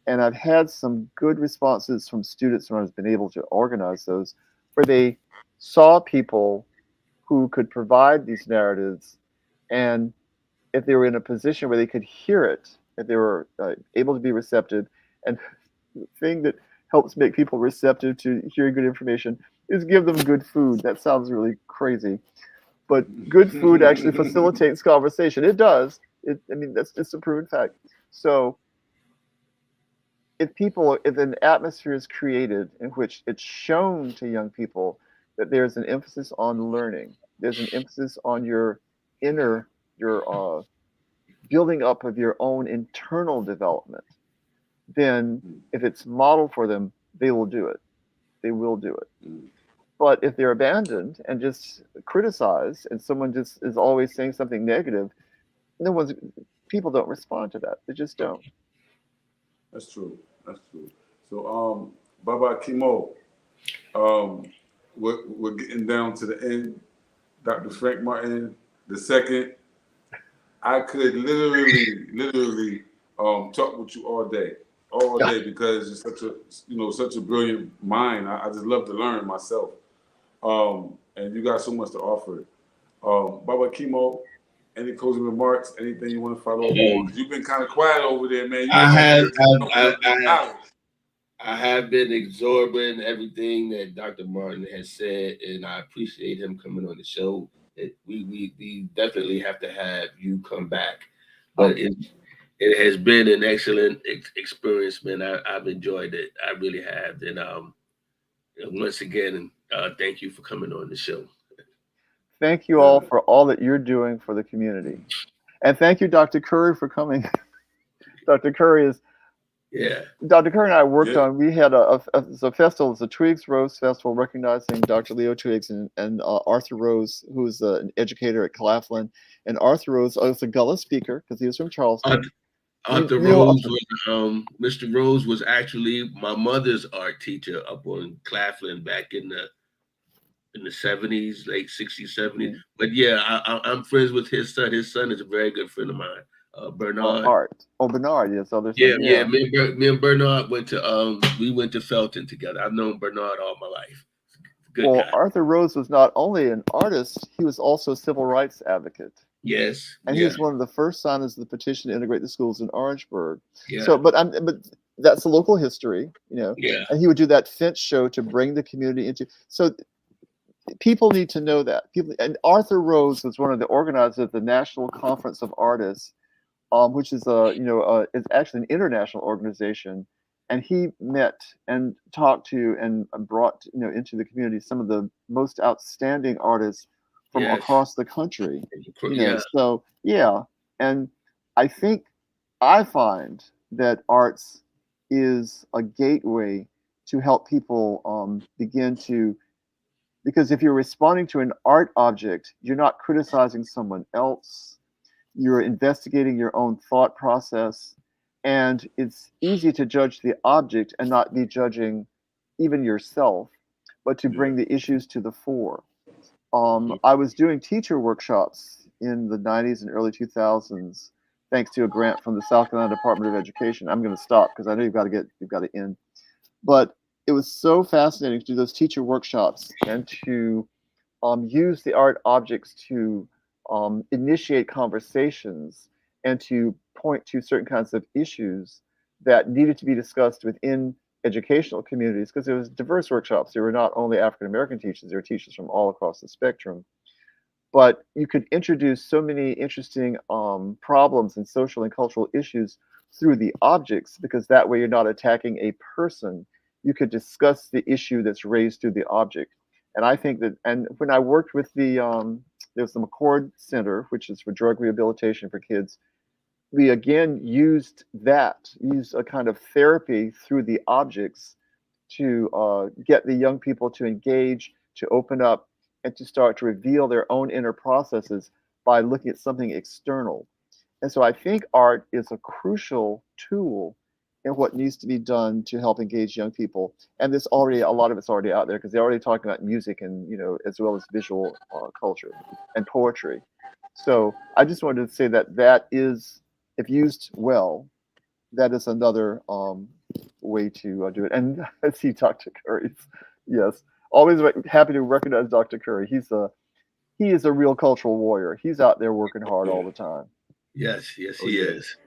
and I've had some good responses from students when I've been able to organize those, where they saw people who could provide these narratives, and if they were in a position where they could hear it, if they were able to be receptive. And the thing that helps make people receptive to hearing good information is give them good food. That sounds really crazy, but good food actually facilitates conversation. It does. I mean, that's just a proven fact. So if an atmosphere is created in which it's shown to young people that there's an emphasis on learning, there's an emphasis on your building up of your own internal development, then if it's modeled for them, they will do it. They will do it. But if they're abandoned and just criticized, and someone just is always saying something negative, people don't respond to that. They just don't. That's true. That's true. So, Baba Kimo, we're getting down to the end. Dr. Frank Martin II. I could literally talk with you all day, because you're such a brilliant mind. I just love to learn myself, and you got so much to offer. Baba Kimo, any closing remarks? Anything you want to follow up on? Because you've been kind of quiet over there, man. I have been absorbing everything that Dr. Martin has said, and I appreciate him coming on the show. We definitely have to have you come back. But it has been an excellent experience, man. I've enjoyed it. I really have. And once again, thank you for coming on the show. Thank you all for all that you're doing for the community. And thank you, Dr. Curry, for coming. Dr. Curry Dr. Curry and I worked on, we had a festival, it's a Twigs Rose Festival recognizing Dr. Leo Twiggs and Arthur Rose, who's an educator at Claflin. And Arthur Rose was a Gullah speaker because he was from Charleston. Arthur Rose was, Mr. Rose was actually my mother's art teacher up on Claflin back in the 70s, late 60s, 70s. Mm-hmm. But yeah, I'm friends with his son. His son is a very good friend of mine. Bernard. Bernard, yes. Me and Bernard went to Felton together. I've known Bernard all my life. Good guy. Arthur Rose was not only an artist, he was also a civil rights advocate. Yes. And he was one of the first signers of the petition to integrate the schools in Orangeburg. Yeah. So, but that's a local history, Yeah. And he would do that Finch show to bring the community into. So people need to know that. And Arthur Rose was one of the organizers of the National Conference of Artists, which is it's actually an international organization, and he met and talked to and brought into the community some of the most outstanding artists from across the country. So and I find that arts is a gateway to help people begin to, because if you're responding to an art object, you're not criticizing someone else. You're investigating your own thought process, and it's easy to judge the object and not be judging even yourself, but to bring the issues to the fore. I was doing teacher workshops in the 90s and early 2000s, thanks to a grant from the South Carolina Department of Education. I'm going to stop because I know you've got to end. But it was so fascinating to do those teacher workshops and to use the art objects to initiate conversations and to point to certain kinds of issues that needed to be discussed within educational communities, because there was diverse workshops. There were not only African American teachers, there were teachers from all across the spectrum. But you could introduce so many interesting problems and social and cultural issues through the objects, because that way you're not attacking a person. You could discuss the issue that's raised through the object. And I think that, and when I worked with there's the McCord Center, which is for drug rehabilitation for kids, we again used a kind of therapy through the objects to get the young people to engage, to open up, and to start to reveal their own inner processes by looking at something external. And so I think art is a crucial tool in what needs to be done to help engage young people. And there's already, a lot of it's already out there, because they're already talking about music and, as well as visual culture and poetry. So I just wanted to say that that is, if used well, that is another way to do it. And I see Dr. Curry. Yes, always happy to recognize Dr. Curry. He is a real cultural warrior. He's out there working hard all the time. Yes, he is.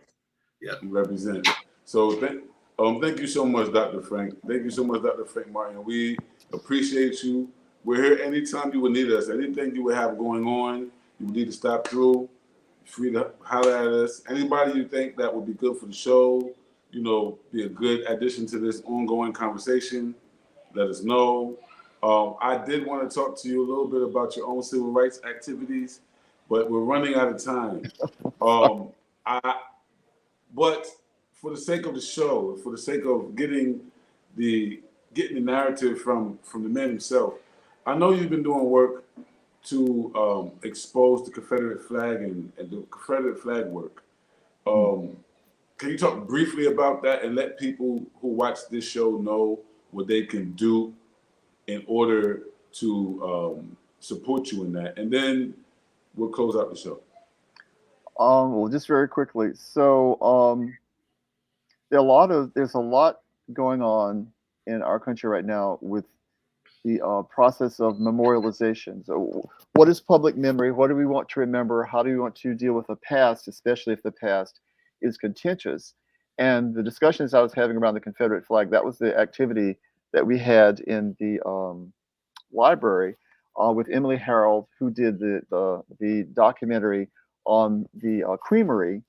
Yeah, represent. So thank you so much, Dr. Frank. Thank you so much, Dr. Frank Martin. We appreciate you. We're here anytime you would need us. Anything you would have going on, you would need to stop through. Free to holler at us. Anybody you think that would be good for the show, be a good addition to this ongoing conversation, let us know. I did want to talk to you a little bit about your own civil rights activities, but we're running out of time. But for the sake of the show, for the sake of getting the narrative from the man himself, I know you've been doing work to expose the Confederate flag and the Confederate flag work. Can you talk briefly about that and let people who watch this show know what they can do in order to support you in that? And then we'll close out the show. Well, just very quickly. So there's a lot going on in our country right now with the process of memorialization. So what is public memory? What do we want to remember? How do we want to deal with the past, especially if the past is contentious? And the discussions I was having around the Confederate flag, that was the activity that we had in the library with Emily Harold, who did the documentary on the creamery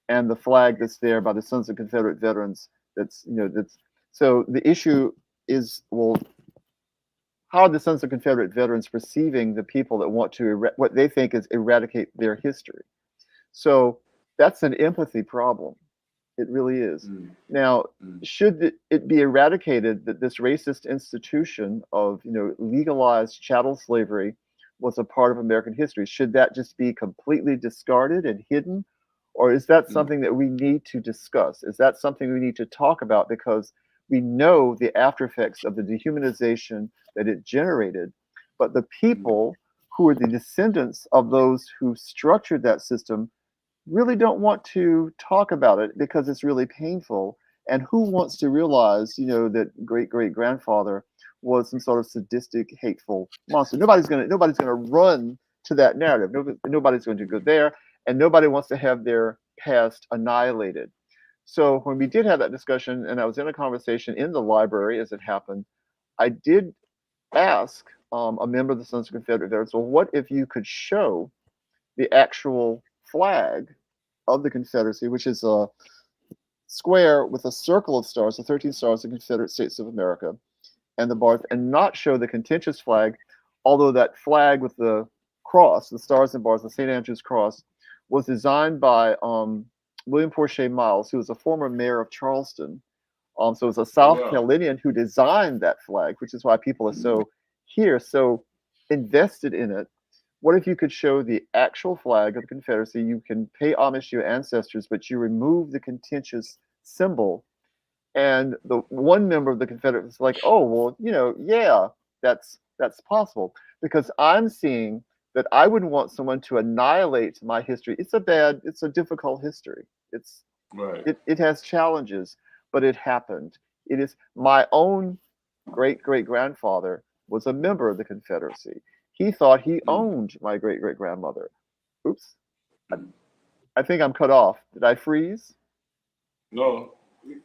and the flag that's there by the Sons of Confederate Veterans. So the issue is, well, how are the Sons of Confederate Veterans perceiving the people that want to what they think is eradicate their history? So that's an empathy problem. It really is. Now, should it be eradicated that this racist institution of legalized chattel slavery was a part of American history? Should that just be completely discarded and hidden? Or is that something that we need to discuss? Is that something we need to talk about, because we know the after effects of the dehumanization that it generated, but the people who are the descendants of those who structured that system really don't want to talk about it because it's really painful. And who wants to realize, that great-great-grandfather was some sort of sadistic, hateful monster? Nobody's gonna run to that narrative. Nobody's going to go there, and nobody wants to have their past annihilated. So when we did have that discussion, and I was in a conversation in the library as it happened, I did ask a member of the Sons of Confederate Veterans, well, what if you could show the actual flag of the Confederacy, which is a square with a circle of stars, the 13 stars of the Confederate States of America, and the bars, and not show the contentious flag, although that flag with the cross, the stars and bars, the St. Andrew's cross, was designed by William Porcher Miles, who was a former mayor of Charleston. So it was a South Carolinian who designed that flag, which is why people are so invested in it. What if you could show the actual flag of the Confederacy? You can pay homage to your ancestors, but you remove the contentious symbol. And the one member of the Confederate was like, oh, well, yeah, that's possible. Because I'm seeing that I wouldn't want someone to annihilate my history. It's a difficult history. It has challenges, but it happened. It is my own great-great-grandfather was a member of the Confederacy. He thought he owned my great-great-grandmother. Oops. I think I'm cut off. Did I freeze? No, we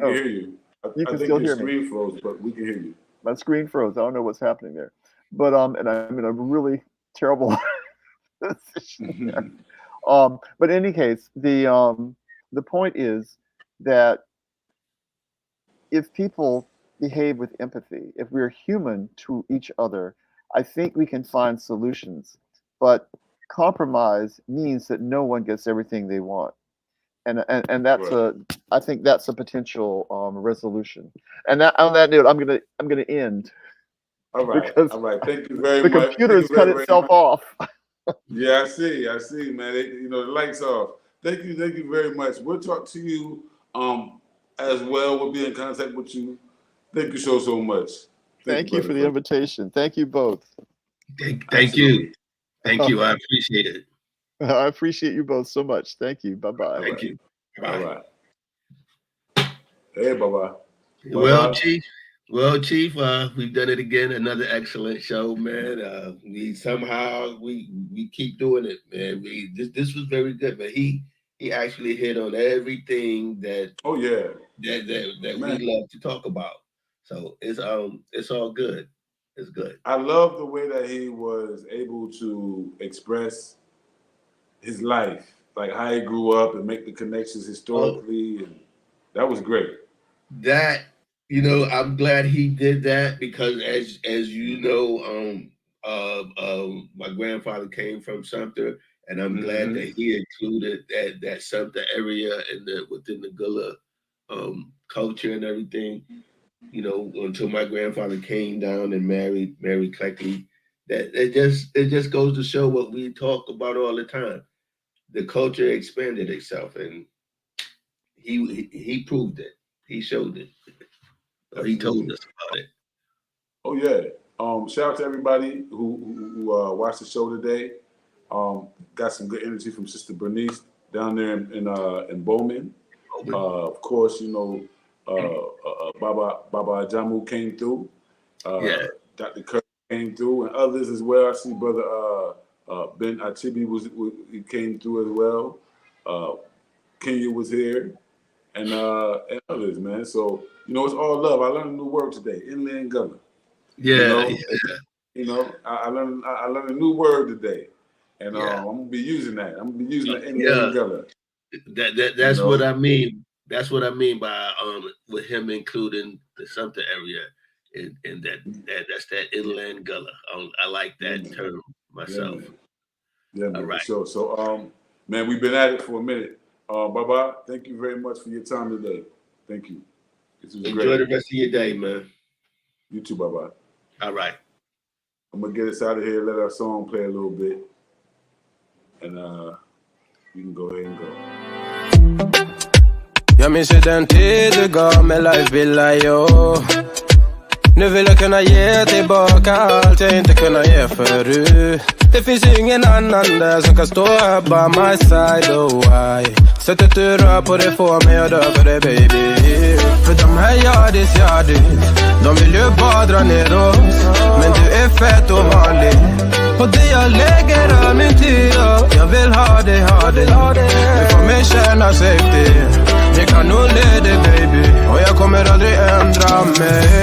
can hear you. You can still hear me. Your screen froze, but we can hear you. My screen froze. I don't know what's happening there. But and I'm in a really terrible position there. But in any case, the point is that if people behave with empathy, if we're human to each other, I think we can find solutions. But compromise means that no one gets everything they want. And that's Right. I think that's a potential resolution. And that, on that note, I'm gonna end All right. because All right. Thank you very the much. Thank computer's you cut very, very itself much. off. Yeah, I see, man. The lights off. Thank you very much. We'll talk to you as well. We'll be in contact with you. Thank you so much. Thank you for the brother. invitation. Thank you both. Thank Absolutely. you. Thank you. I appreciate it. I appreciate you both so much. Thank you. Bye bye. Thank you. All Bye. right. Hey, bye-bye. Well, Chief, we've done it again. Another excellent show, man. We keep doing it, man. This was very good, man. He actually hit on everything that Oh yeah, that man. we love to talk about. So it's all good. It's good. I love the way that he was able to express his life, like how he grew up and make the connections historically, and that was great. That, I'm glad he did that because as you know, my grandfather came from Sumter, and I'm glad that he included that Sumter area within the Gullah culture and everything. Until my grandfather came down and married Mary Cleckley, that it just goes to show what we talk about all the time. The culture expanded itself, and he proved it. He showed it. He told us about it. Oh yeah. Shout out to everybody who watched the show today. Got some good energy from Sister Bernice down there in Bowman. Of course, Baba Jamu came through. Dr. Kirk came through, and others as well. I see Brother Ben Achibi he came through as well. Kenya was here, and others, man. So it's all love. I learned a new word today, Inland Gullah. I learned a new word today, and I'm gonna be using that. I'm gonna be using the Inland Gullah. That's what I mean. That's what I mean by with him including the Sumter area, and that's that Inland Gullah. I like that term myself. Yeah, man. All right. For sure. So, man, we've been at it for a minute. Baba, thank you very much for your time today. Thank you. This was Enjoy great. the rest of your day, man. You too, Baba. All right. I'm gonna get us out of here. Let our song play a little bit, and you can go ahead and go. Jag minns ju den tid du gav mig life billar yo. Nu vill jag kunna ge tillbaka allt jag inte kunna ge förut. Det finns ju ingen annan där som kan stå här by my side, oh why. Sättet du rör på det får mig att dö för det baby. För de här yardis, de vill ju bara dra ner oss. Men du är fett och vanlig. Och det jag lägger är min tid, jag vill ha det. Du får mig känna safety. Jag kan nog leda baby. Och jag kommer aldrig ändra mig.